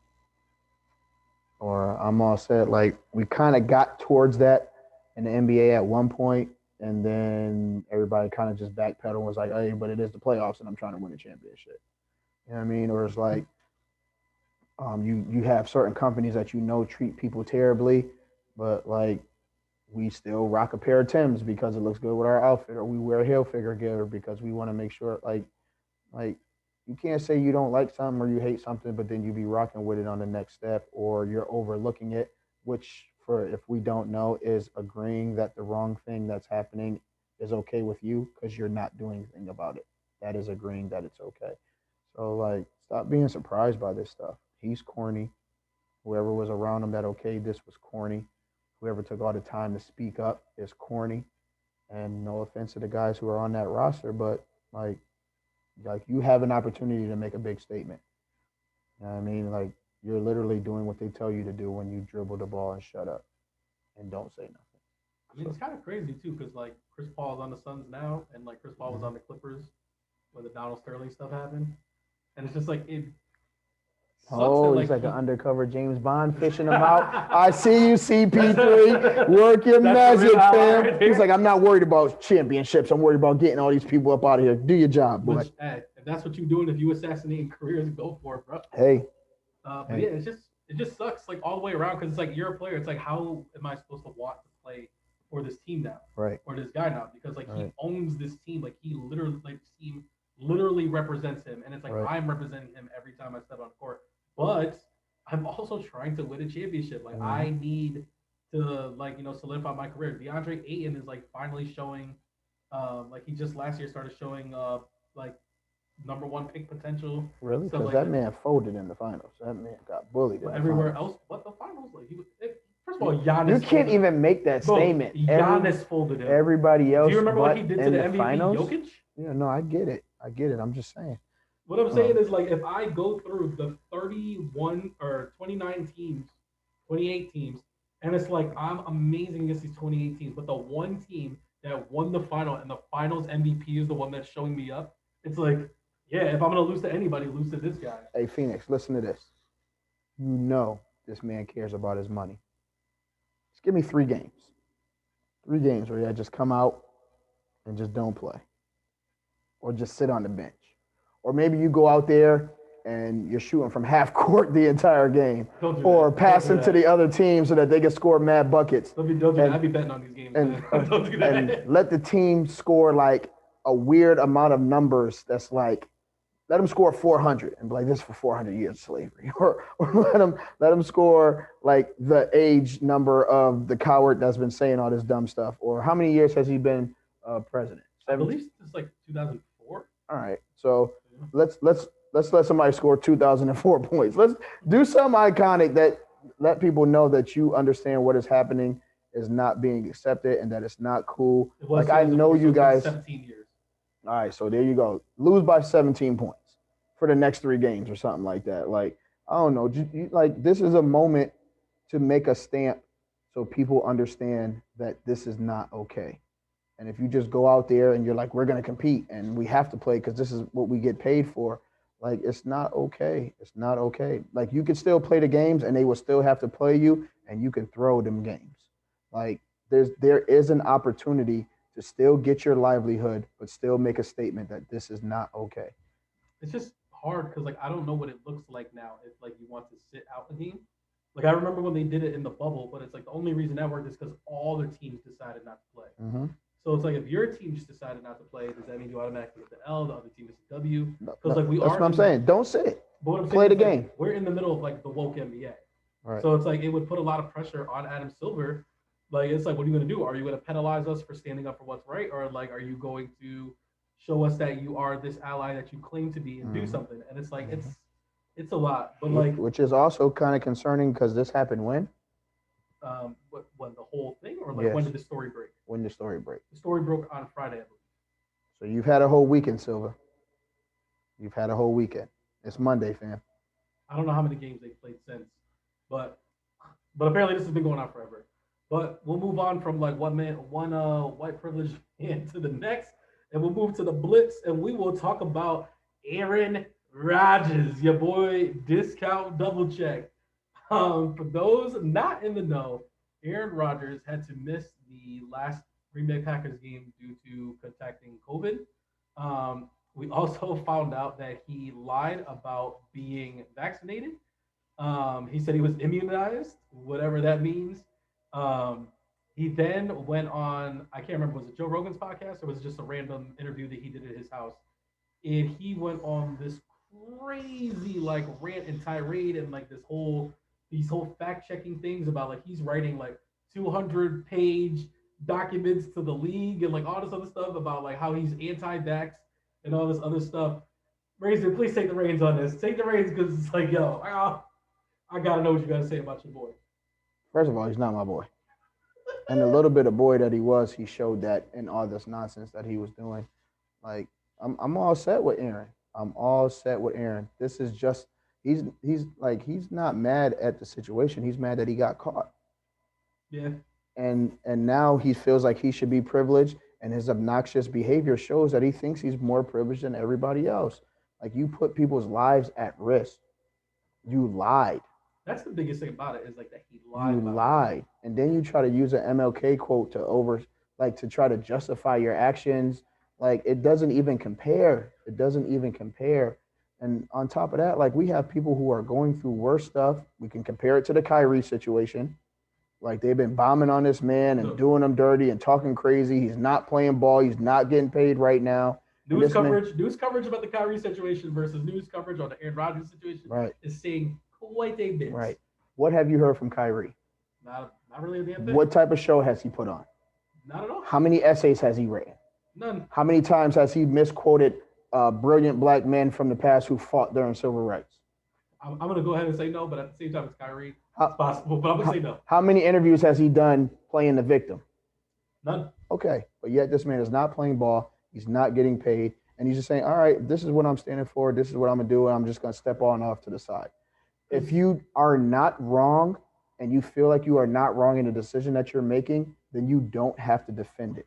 or "I'm all set." Like, we kind of got towards that in the NBA at one point, and then everybody kind of just backpedaled and was like, "Hey, but it is the playoffs, and I'm trying to win a championship." You know what I mean? Or it's like, You have certain companies that treat people terribly, but like we still rock a pair of Timbs because it looks good with our outfit, or we wear a Hilfiger gear because we want to make sure like you can't say you don't like something or you hate something, but then you be rocking with it on the next step, or you're overlooking it, which for if we don't know is agreeing that the wrong thing that's happening is okay with you because you're not doing anything about it. That is agreeing that it's okay. So like stop being surprised by this stuff. He's corny. Whoever was around him that okayed this was corny. Whoever took all the time to speak up is corny. And no offense to the guys who are on that roster, but like you have an opportunity to make a big statement. You know what I mean? Like you're literally doing what they tell you to do when you dribble the ball and shut up and don't say nothing. I mean, it's kind of crazy too, because like Chris Paul is on the Suns now, and like Chris Paul was on the Clippers when the Donald Sterling stuff happened, and it's just like it. Oh, he's like an undercover James Bond fishing him out. I see you, CP3. Work your magic, fam. Right, he's like, I'm not worried about championships. I'm worried about getting all these people up out of here. Do your job, boy. Which, hey, if that's what you're doing, if you assassinating careers, go for it, bro. Hey. But yeah, it just sucks like all the way around because it's like you're a player. It's like how am I supposed to want to play for this team now, right? Or this guy now because like he owns this team. Like he literally like this team literally represents him, and it's like I'm representing him every time I step on the court. But I'm also trying to win a championship. Like I need to solidify my career. DeAndre Ayton is like finally showing, like he just last year started showing like number one pick potential. Really? Because like that man folded in the finals. That man got bullied. But everywhere else, what the finals? Like first of all, Giannis. You can't even make that statement. Giannis folded him. Everybody else. Do you remember what he did to the MVP? Finals? Jokic? Yeah, no, I get it. I'm just saying. What I'm saying is, like, if I go through the 31 or 29 teams, 28 teams, and it's like I'm amazing against these 28 teams, but the one team that won the final and the finals MVP is the one that's showing me up, it's like, yeah, if I'm going to lose to anybody, lose to this guy. Hey, Phoenix, listen to this. You know this man cares about his money. Just give me 3 games. 3 games where I just come out and just don't play. Or just sit on the bench. Or maybe you go out there and you're shooting from half court the entire game. Or passing to the other team so that they can score mad buckets. Don't do that. I'd be betting on these games. Don't do that. And let the team score like a weird amount of numbers that's like, let them score 400 and be like, this is for 400 years of slavery. Or let them score like the age number of the coward that's been saying all this dumb stuff. Or how many years has he been president? 17? I believe it's like 2004. All right. So let's let somebody score 2004 points. Let's do something iconic that let people know that you understand what is happening is not being accepted and that it's not cool. Like I know you guys. 17 years. All right, so there you go. Lose by 17 points for the next 3 games or something like that. Like I don't know. Like this is a moment to make a stamp so people understand that this is not okay. And if you just go out there and you're like, we're going to compete and we have to play because this is what we get paid for, like, it's not okay. It's not okay. Like, you can still play the games and they will still have to play you and you can throw them games. Like, there is an opportunity to still get your livelihood, but still make a statement that this is not okay. It's just hard because, like, I don't know what it looks like now if, like, you want to sit out a game. Like, I remember when they did it in the bubble, but it's like the only reason that worked is because all the teams decided not to play. Mm-hmm. So it's like if your team just decided not to play, does that mean you automatically get the L? The other team gets the W? Because like that's what I'm saying. Don't sit. Play the game. Like, we're in the middle of like the woke NBA. Right. So it's like it would put a lot of pressure on Adam Silver. Like it's like, what are you going to do? Are you going to penalize us for standing up for what's right, or like are you going to show us that you are this ally that you claim to be and do something? And it's like it's a lot, but like which is also kind of concerning because this happened when. When the whole thing, or like when did the story break? When the story break? The story broke on Friday, I believe. So you've had a whole weekend, Silver. You've had a whole weekend. It's Monday, fam. I don't know how many games they've played since, but apparently this has been going on forever. But we'll move on from like one white privilege man to the next, and we'll move to the Blitz, and we will talk about Aaron Rodgers, your boy, discount double check. For those not in the know, Aaron Rodgers had to miss the last Green Bay Packers game due to contracting COVID. We also found out that he lied about being vaccinated. He said he was immunized, whatever that means. He then went on, I can't remember, was it Joe Rogan's podcast or was it just a random interview that he did at his house? And he went on this crazy like rant and tirade and like these whole fact checking things about like he's writing like 200-page documents to the league and like all this other stuff about like how he's anti-vax and all this other stuff. Razor, please take the reins on this. Take the reins because it's like, yo, I gotta know what you gotta say about your boy. First of all, he's not my boy. And the little bit of boy that he was, he showed that in all this nonsense that he was doing. Like, I'm all set with Aaron. I'm all set with Aaron. This is just he's not mad at the situation. He's mad that he got caught. Yeah. And now he feels like he should be privileged, and his obnoxious behavior shows that he thinks he's more privileged than everybody else. Like, you put people's lives at risk. You lied. That's the biggest thing about it is like that he lied. You lied. And then you try to use an MLK quote to try to justify your actions. Like, it doesn't even compare. It doesn't even compare. And on top of that, like, we have people who are going through worse stuff. We can compare it to the Kyrie situation. Like, they've been bombing on this man and doing him dirty and talking crazy. He's not playing ball. He's not getting paid right now. News coverage about the Kyrie situation versus news coverage on the Aaron Rodgers situation is saying quite a bit. Right. What have you heard from Kyrie? Not really a damn thing. What type of show has he put on? Not at all. How many essays has he written? None. How many times has he misquoted brilliant black men from the past who fought during civil rights? I'm going to go ahead and say no, but at the same time, it's Kyrie. It's possible, but I'm going to say no. How many interviews has he done playing the victim? None. Okay, but yet this man is not playing ball. He's not getting paid. And he's just saying, all right, this is what I'm standing for. This is what I'm going to do. And I'm just going to step on off to the side. If you are not wrong and you feel like you are not wrong in the decision that you're making, then you don't have to defend it.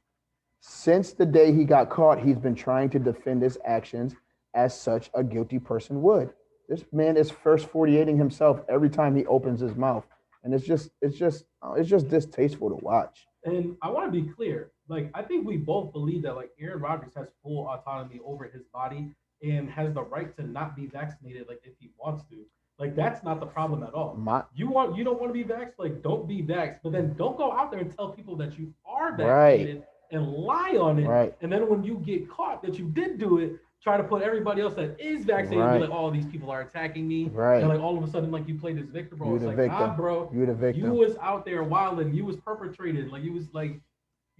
Since the day he got caught, he's been trying to defend his actions as such a guilty person would. This man is first 48ing himself every time he opens his mouth. And it's just distasteful to watch. And I want to be clear. Like, I think we both believe that like Aaron Rodgers has full autonomy over his body and has the right to not be vaccinated, like if he wants to. Like, that's not the problem at all. You don't want to be vaxxed, like don't be vaxxed, but then don't go out there and tell people that you are vaccinated and lie on it. Right. And then when you get caught that you did do it, try to put everybody else that is vaccinated and be like, oh, these people are attacking me. Right. And like all of a sudden, like you play this victim role. It's like, victim. nah, bro. You're the victim. You was out there wilding. You was perpetrated. Like you was like,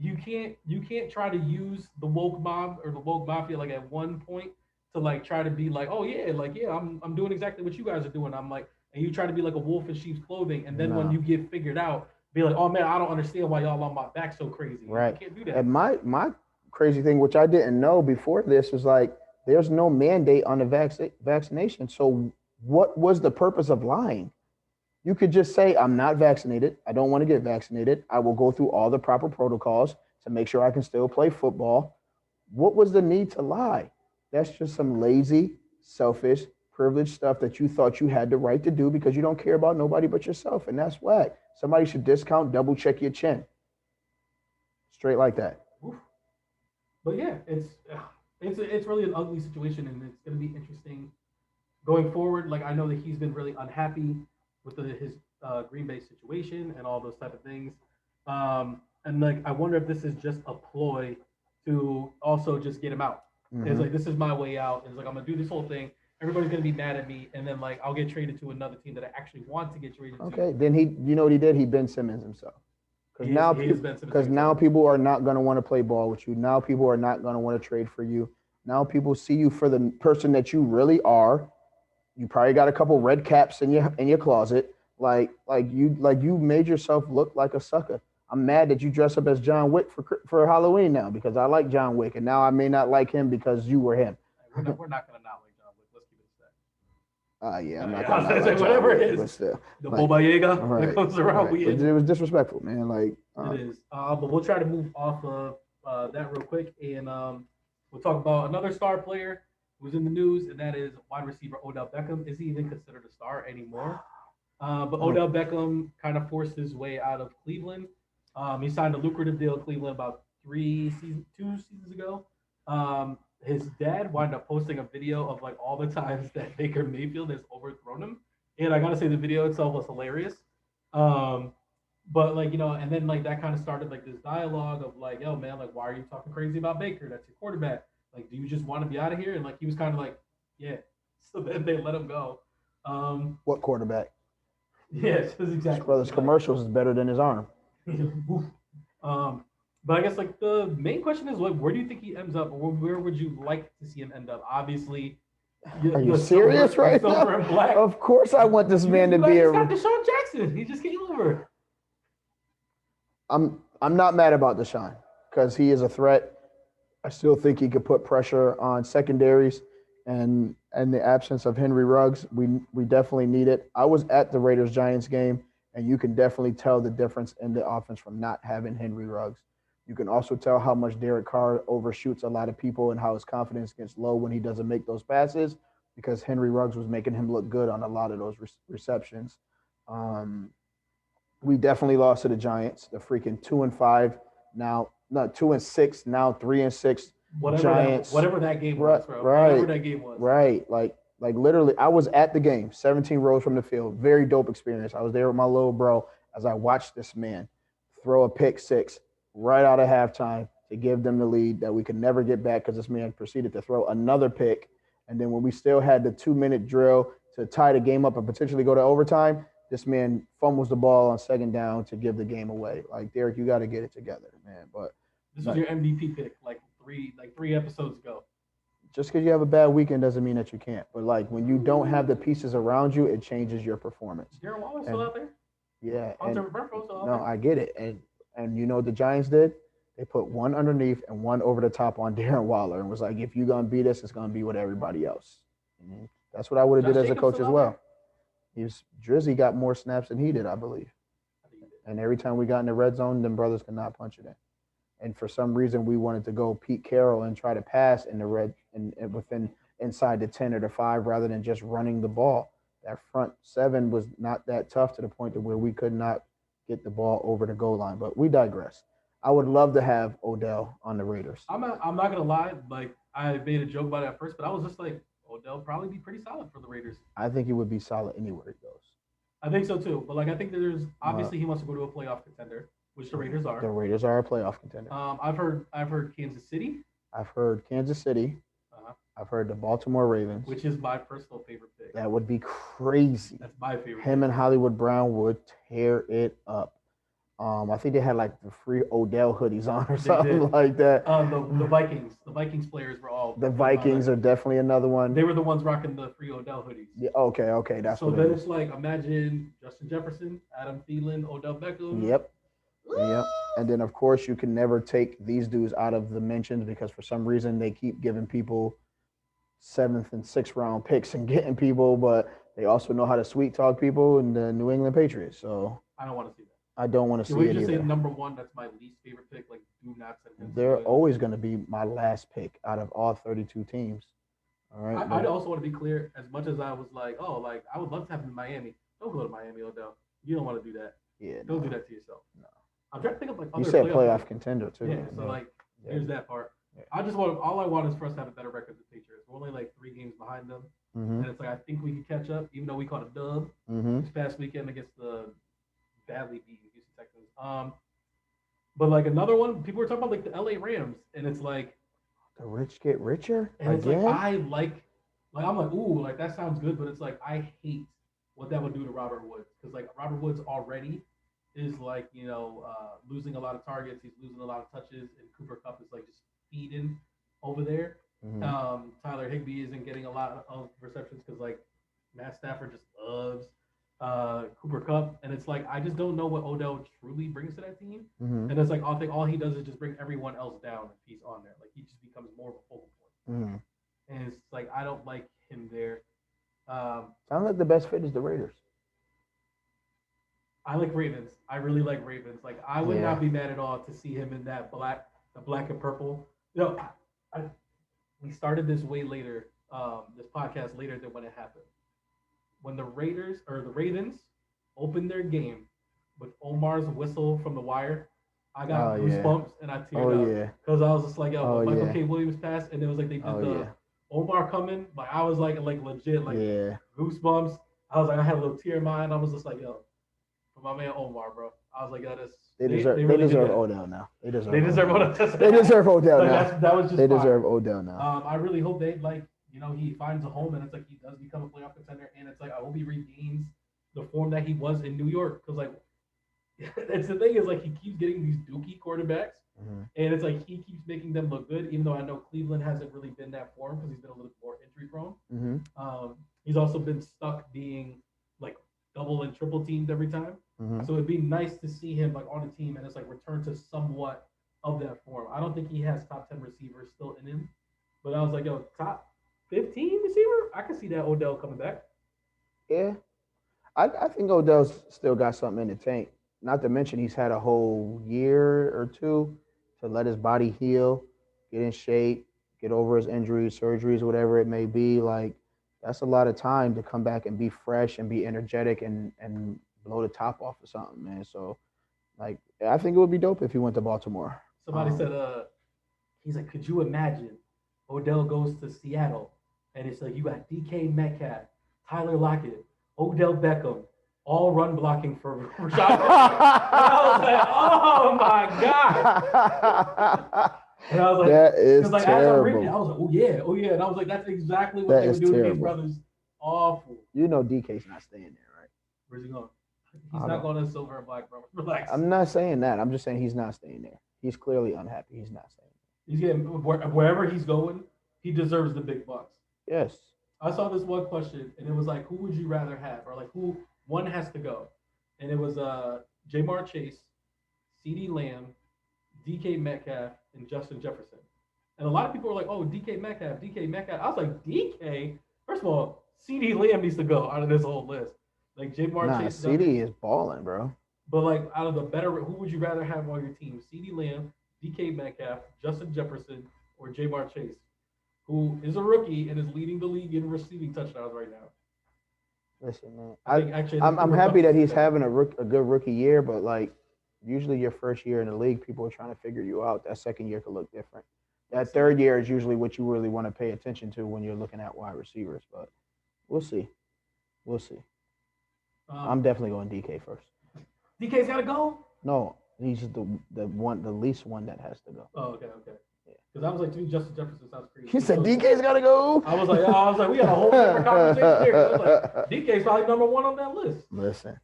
you can't try to use the woke mob or the woke mafia like at one point to like try to be like, oh yeah, like yeah, I'm doing exactly what you guys are doing. I'm like, and you try to be like a wolf in sheep's clothing, and then when you get figured out, be like, oh man, I don't understand why y'all on my back so crazy. Right. You can't do that. And my crazy thing, which I didn't know before this, was like there's no mandate on the vaccination. So what was the purpose of lying? You could just say, I'm not vaccinated. I don't want to get vaccinated. I will go through all the proper protocols to make sure I can still play football. What was the need to lie? That's just some lazy, selfish, privileged stuff that you thought you had the right to do because you don't care about nobody but yourself. And that's whack. Somebody should discount, double check your chin. Straight like that. Oof. But yeah, it's really an ugly situation, and it's going to be interesting going forward. Like, I know that he's been really unhappy with his Green Bay situation and all those type of things. And like, I wonder if this is just a ploy to also just get him out. Mm-hmm. It's like, this is my way out. It's like, I'm going to do this whole thing. Everybody's going to be mad at me. And then like, I'll get traded to another team that I actually want to get traded to. Okay. Then you know what he did? He Ben Simmons himself. Because now people are not going to want to play ball with you. Now people are not going to want to trade for you. Now people see you for the person that you really are. You probably got a couple red caps in your closet. Like you made yourself look like a sucker. I'm mad that you dress up as John Wick for Halloween now because I like John Wick, and now I may not like him because you were him. We're not gonna not like John Wick. Let's keep it a yeah, I'm not gonna not like whatever John it Wick, is. but still, the Boba Yaga that comes around. Right. It was disrespectful, man. Like it is. But we'll try to move off of that real quick, and we'll talk about another star player who's in the news, and that is wide receiver Odell Beckham. Is he even considered a star anymore? But Odell Beckham kind of forced his way out of Cleveland. He signed a lucrative deal in Cleveland about 2 seasons ago. His dad wound up posting a video of like all the times that Baker Mayfield has overthrown him And I gotta say the video itself was hilarious. But like, and then like that kind of started like this dialogue of like, yo man, like why are you talking crazy about Baker? That's your quarterback. Like, do you just want to be out of here? And like he was kind of like, yeah. So then they let him go. What quarterback? Yeah, that's His exactly. brother's commercials is better than his arm. But I guess like the main question is like, where do you think he ends up, or where would you like to see him end up? Obviously, Are you serious right now? Silver and black. Of course, I want this man to be He's got Deshaun Jackson. He just came over. I'm not mad about Deshaun because he is a threat. I still think he could put pressure on secondaries, and in the absence of Henry Ruggs, we definitely need it. I was at the Raiders-Giants game, and you can definitely tell the difference in the offense from not having Henry Ruggs. You can also tell how much Derek Carr overshoots a lot of people and how his confidence gets low when he doesn't make those passes because Henry Ruggs was making him look good on a lot of those receptions. We definitely lost to the Giants. The freaking 2-5 now, not 2-6 now, 3-6. Giants. Whatever that game was, bro. Right. Whatever that game was. Right. Like literally, I was at the game, 17 rows from the field. Very dope experience. I was there with my little bro as I watched this man throw a pick six right out of halftime to give them the lead that we could never get back because this man proceeded to throw another pick. And then when we still had the 2-minute drill to tie the game up and potentially go to overtime, this man fumbles the ball on second down to give the game away. Like, Derek, you got to get it together, man. But this was your MVP pick like three episodes ago. Just because you have a bad weekend doesn't mean that you can't. But like when you don't have the pieces around you, it changes your performance. Darren Waller's still out there? Yeah. No, I get it. And you know what the Giants did? They put one underneath and one over the top on Darren Waller and was like, if you're going to beat us, it's going to be with everybody else. Mm-hmm. That's what I would have did as a coach as well. Drizzy got more snaps than he did, I believe. And every time we got in the red zone, them brothers could not punch it in. And for some reason, we wanted to go Pete Carroll and try to pass in the red and within inside the 10 or the 5 rather than just running the ball. That front 7 was not that tough to the point to where we could not get the ball over the goal line. But we digress. I would love to have Odell on the Raiders. I'm not gonna lie. Like I made a joke about it at first, but I was just like, Odell probably be pretty solid for the Raiders. I think he would be solid anywhere he goes. I think so too. But like I think there's obviously he wants to go to a playoff contender, which the Raiders are. The Raiders are a playoff contender. I've heard Kansas City. I've heard Kansas City. I've heard the Baltimore Ravens, which is my personal favorite pick. That would be crazy. That's my favorite. Him and Hollywood Brown would tear it up. I think they had like the free Odell hoodies on or something like that. The Vikings players were all. The Vikings are definitely another one. They were the ones rocking the free Odell hoodies. Yeah. Okay. That's so. Then it's like imagine Justin Jefferson, Adam Thielen, Odell Beckham. Yep. And then of course you can never take these dudes out of the mentions because for some reason they keep giving people 7th and 6th round picks and getting people, but they also know how to sweet talk people in the New England Patriots. So I don't want to see that. I don't want to see it either. Can we just say number 1? That's my least favorite pick. Like, do not send him. They're always going to be my last pick out of all 32 teams. All right. I also want to be clear. As much as I was like, I would love to have him in Miami. Don't go to Miami, Odell. You don't want to do that. Yeah. Don't do that to yourself. No. I'm trying to think of like other. You said playoff contender too. Yeah. So here's that part. Yeah. All I want is for us to have a better record than the Patriots. We're only like 3 games behind them, and it's like I think we can catch up, even though we caught a dub this past weekend against the badly beaten Houston Texans. But like another one, people were talking about like the LA Rams, and it's like the rich get richer. And it's like I'm like, ooh, like that sounds good, but it's like I hate what that would do to Robert Woods because like Robert Woods already is like losing a lot of targets, he's losing a lot of touches, and Cooper Kupp is like just feeding over there. Tyler Higbee isn't getting a lot of receptions because like Matt Stafford just loves Cooper Kupp, and it's like I just don't know what Odell truly brings to that team. And it's like all he does is just bring everyone else down if he's on there. Like he just becomes more of a focal point. And it's like I don't like him there. Sounds like the best fit is the Raiders. I like Ravens. I really like Ravens. Like I would not be mad at all to see him in the black and purple. We started this way later, this podcast later than when it happened. When the Ravens opened their game with Omar's whistle from The Wire, I got goosebumps and I teared up because I was just like, Michael K. Williams passed, and it was like they did Omar coming, but I was like legit, like goosebumps. I was like, I had a little tear in my eye, and I was just like, yo, for my man Omar, bro. I was like, yeah, They deserve Odell now. They deserve Odell. They deserve Odell like, now. That was just they fire. deserve Odell now. I really hope they he finds a home and it's like he does become a playoff contender, and it's like I hope he regains the form that he was in New York, because like it's the thing is like he keeps getting these dookie quarterbacks, and it's like he keeps making them look good, even though I know Cleveland hasn't really been that form because he's been a little more injury prone. He's also been stuck being like double and triple teamed every time. So it'd be nice to see him like on a team and it's like return to somewhat of that form. I don't think he has top 10 receivers still in him, but I was like, yo, top 15 receiver? I can see that Odell coming back. Yeah. I think Odell's still got something in the tank. Not to mention he's had a whole year or two to let his body heal, get in shape, get over his injuries, surgeries, whatever it may be. Like, that's a lot of time to come back and be fresh and be energetic and blow the top off of something, man. So, like, I think it would be dope if he went to Baltimore. Somebody said, he's like, could you imagine Odell goes to Seattle and it's like you got DK Metcalf, Tyler Lockett, Odell Beckham, all run blocking for Rashad. I was like, oh my God. And I was like, that is like, terrible. As I'm reading it, I was like, oh yeah. And I was like, that's exactly what they would do to these brothers. Awful. You know DK's not staying there, right? Where's he going? He's not going to silver and black, bro. Relax. I'm not saying that. I'm just saying he's not staying there. He's clearly unhappy. He's not staying there. He's getting wherever he's going, he deserves the big bucks. Yes. I saw this one question, and it was like, who would you rather have? Or like, who one has to go? And it was Jamar Chase, CeeDee Lamb, DK Metcalf, and Justin Jefferson. And a lot of people were like, oh, DK Metcalf. I was like, DK? First of all, CeeDee Lamb needs to go out of this whole list. Like, Jamar Chase. CeeDee is balling, bro. But like, out of the better, who would you rather have on your team? CeeDee Lamb, DK Metcalf, Justin Jefferson, or Jamar Chase, who is a rookie and is leading the league in receiving touchdowns right now? Listen, man, I'm happy that he's having a good rookie year, but like, usually your first year in the league, people are trying to figure you out. That second year could look different. That third year is usually what you really want to pay attention to when you're looking at wide receivers, but we'll see. I'm definitely going DK first. DK's got to go? No, he's the least one that has to go. Oh, okay. Yeah. Because I was like, dude, Justin Jefferson sounds crazy. He said DK's got to go. I was like, we got a whole different conversation here. I was like, DK's probably number one on that list. Listen.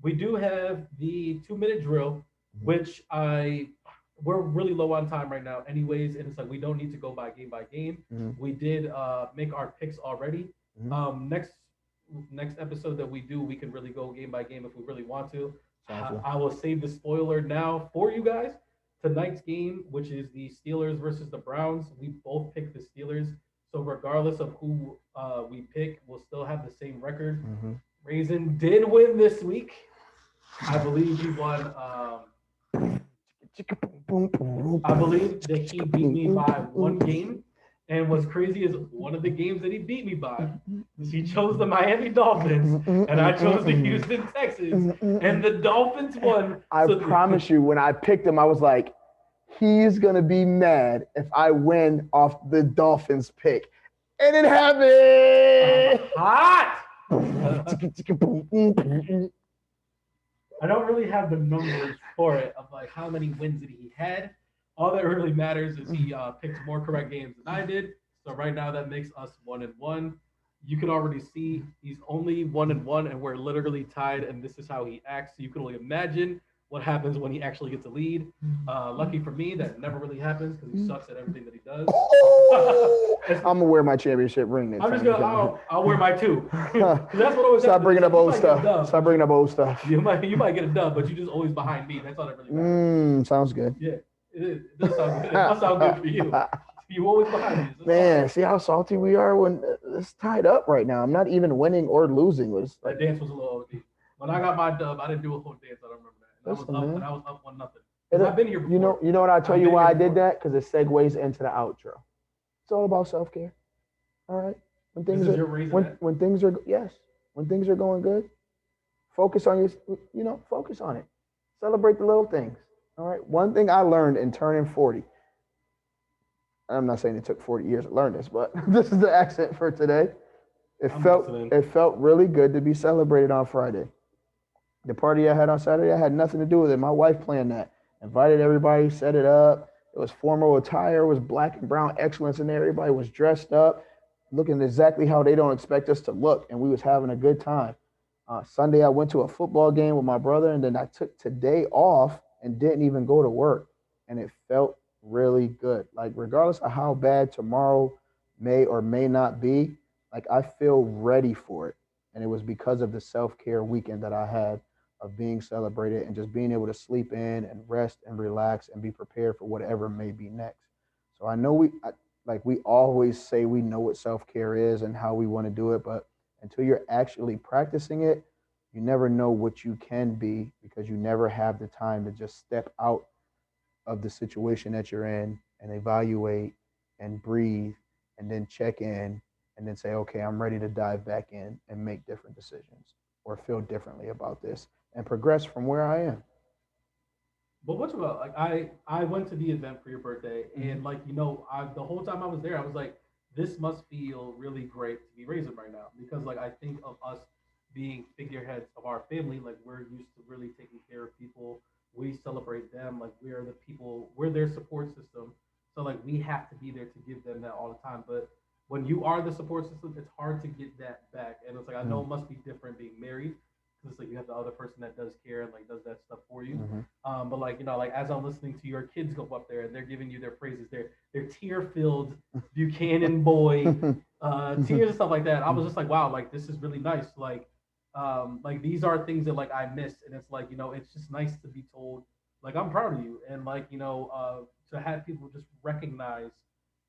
We do have the 2-minute drill, which we're really low on time right now anyways, and it's like we don't need to go by game. We did make our picks already. Next episode that we do, we can really go game by game if we really want to. I will save the spoiler now for you guys. Tonight's game, which is the Steelers versus the Browns, we both picked the Steelers. So regardless of who we pick, we'll still have the same record. Raisin did win this week. I believe he won. I believe that he beat me by one game. And what's crazy is one of the games that he beat me by, he chose the Miami Dolphins, and I chose the Houston Texans, and the Dolphins won. I promise you, when I picked him, I was like, he's going to be mad if I win off the Dolphins pick. And it happened! Hot! I don't really have the numbers for it of like how many wins that he had. All that really matters is he picked more correct games than I did. So right now that makes us 1-1. You can already see he's only 1-1, and we're literally tied. And this is how he acts. So you can only imagine what happens when he actually gets a lead. Lucky for me, that never really happens because he sucks at everything that he does. I'm gonna wear my championship ring. I'm just gonna. I'll wear my too. That's what always. Stop bringing up old stuff. Stop bringing up old stuff. You might get a dub, but you're just always behind me. That's all that really matters. Sounds good. Yeah. It does sound good. It must sound good for you. You always behind me. Man, see how salty we are when it's tied up right now. I'm not even winning or losing. That dance was a little OD. When I got my dub, I didn't do a whole dance. I don't remember that. And I was up 1-0. I've been here before. You know what I tell you why I did that? Because it segues into the outro. It's all about self-care. All right. When things are going good, focus on focus on it. Celebrate the little things. All right. One thing I learned in turning 40. I'm not saying it took 40 years to learn this, but this is the accent for today. I'm listening. It felt really good to be celebrated on Friday. The party I had on Saturday, I had nothing to do with it. My wife planned that. Invited everybody, set it up. It was formal attire. It was black and brown excellence in there. Everybody was dressed up, looking exactly how they don't expect us to look, and we was having a good time. Sunday, I went to a football game with my brother, and then I took today off and didn't even go to work, and it felt really good. Like regardless of how bad tomorrow may or may not be, like I feel ready for it, and it was because of the self care weekend that I had of being celebrated and just being able to sleep in and rest and relax and be prepared for whatever may be next. So I know like we always say we know what self care is and how we want to do it, but until you're actually practicing it, you never know what you can be because you never have the time to just step out of the situation that you're in and evaluate and breathe and then check in and then say, okay, I'm ready to dive back in and make different decisions or feel differently about this and progress from where I am. But what's about like I went to the event for your birthday and like the whole time I was there I was like this must feel really great to be raising right now because like I think of us being figureheads of our family like we're used to really taking care of people we celebrate them like we are the people we're their support system so like we have to be there to give them that all the time but when you are the support system it's hard to get that back and it's like I know it must be different being married because it's like you have the other person that does care and like does that stuff for you. But like like as I'm listening to your kids go up there and they're giving you their praises, they're tear filled Buchanan boy tears and stuff like that. I was just like, wow, like this is really nice. Like these are things that like I miss, and it's like it's just nice to be told like I'm proud of you, and like to have people just recognize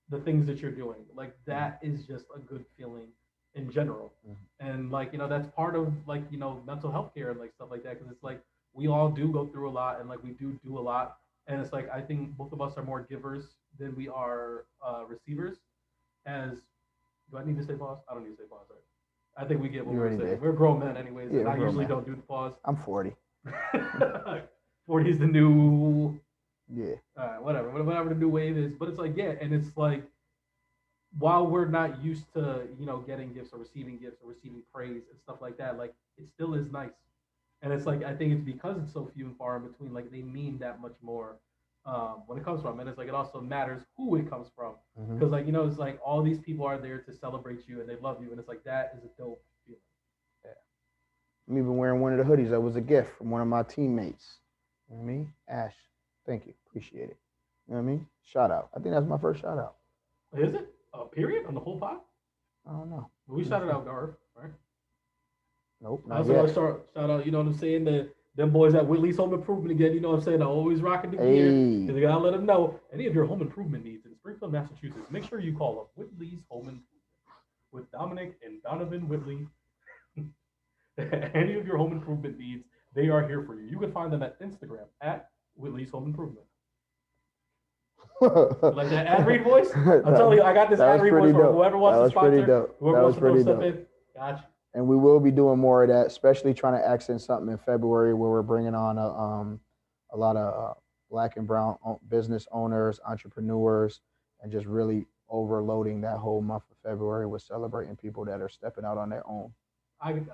the things that you're doing. Like that is just a good feeling in general. And like, that's part of like, mental health care and like stuff like that. Cause it's like, we all do go through a lot and like, we do a lot. And it's like, I think both of us are more givers than we are receivers. As, do I need to say pause? I don't need to say pause, right? I think we get what we're saying. We're grown men anyways. Yeah, and I usually don't do the pause. I'm 40. 40 is the new, yeah. Whatever the new wave is. But it's like, yeah. And it's like, while we're not used to getting gifts or receiving praise and stuff like that like it still is nice and it's like I think it's because it's so few and far in between like they mean that much more when it comes from and it's like it also matters who it comes from because like it's like all these people are there to celebrate you and they love you and it's like that is a dope feeling. I'm even wearing one of the hoodies that was a gift from one of my teammates. You know what I mean? Ash, thank you, appreciate it. You know what I mean? Shout out. I think that's my first shout out. Is it? Period on the whole pod? I don't know. We shouted out Garth, right? Nope. I also want to shout out, you know what I'm saying? Them boys at Whitley's Home Improvement again, you know what I'm saying? They're always rocking the gear. Because you gotta let them know any of your home improvement needs in Springfield, Massachusetts, make sure you call up Whitley's Home Improvement with Dominic and Donovan Whitley. Any of your home improvement needs, they are here for you. You can find them at Instagram at Whitley's Home Improvement. Like that ad read voice? I'm telling you, I got this ad read voice for whoever wants to sponsor. Whoever wants to throw stuff in. Gotcha. And we will be doing more of that, especially trying to accent something in February where we're bringing on a lot of black and brown business owners, entrepreneurs, and just really overloading that whole month of February with celebrating people that are stepping out on their own. I'm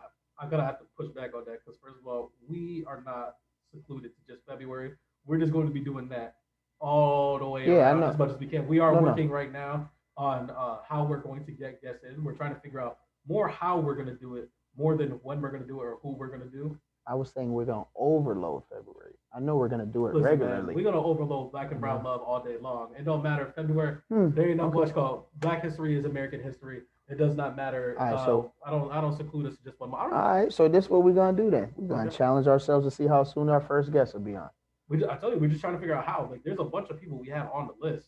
gonna have to push back on that because first of all, we are not secluded to just February. We're just going to be doing that all the way around as much as we can. We are working right now on how we're going to get guests in. We're trying to figure out more how we're going to do it, more than when we're going to do it or who we're going to do. I was saying we're going to overload February. I know we're going to do it regularly. Man, we're going to overload Black and Brown love all day long. It don't matter. February, there ain't no much called Black history is American history. It does not matter. All right, so I don't seclude us to just one month. All right, so this is what we're going to do then. We're going to challenge ourselves to see how soon our first guest will be on. I tell you, we're just trying to figure out how. Like, there's a bunch of people we have on the list.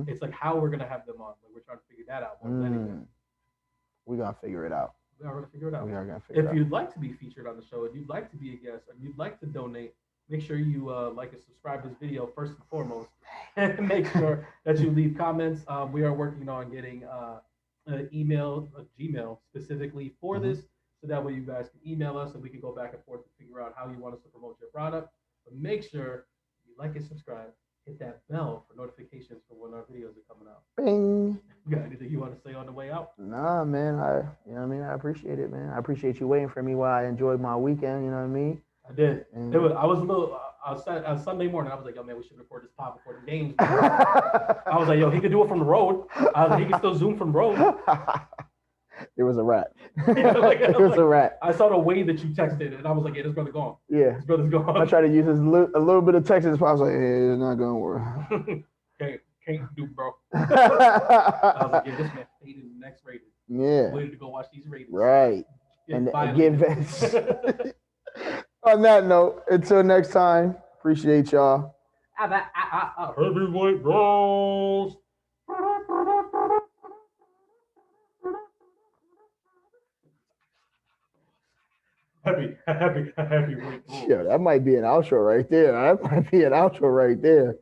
It's like how we're gonna have them on. Like, we're trying to figure that out more than anything. We're gonna figure it out. We are gonna figure it out. We are gonna figure it out. If you'd like to be featured on the show, and you'd like to be a guest, and you'd like to donate, make sure you like and subscribe to this video first and foremost, and make sure that you leave comments. We are working on getting an email, a Gmail specifically for this, so that way you guys can email us and we can go back and forth to figure out how you want us to promote your product. But make sure you like and subscribe, hit that bell for notifications for when our videos are coming out. Bing. You got anything you want to say on the way out? Nah, man. I appreciate it, man. I appreciate you waiting for me while I enjoyed my weekend. You know what I mean? I did. And I was a little. On Sunday morning, I was like, yo, man, we should record this pod before the games. I was like, yo, he could do it from the road. I was like, he could still Zoom from the road. It was a wrap. Like, it was a wrap. I saw the way that you texted, and I was like, yeah, this brother gone. Yeah. This brother's gone. I tried to use a little bit of Texas. I was like, hey, it's not gonna work. can't do, bro. I was like, yeah, this man faded the next rating. Yeah. Waited to go watch these ratings. Right. And again, on that note, until next time, appreciate y'all. Heavyweight bros. Heavyweight bros. Yo, that might be an outro right there. That might be an outro right there.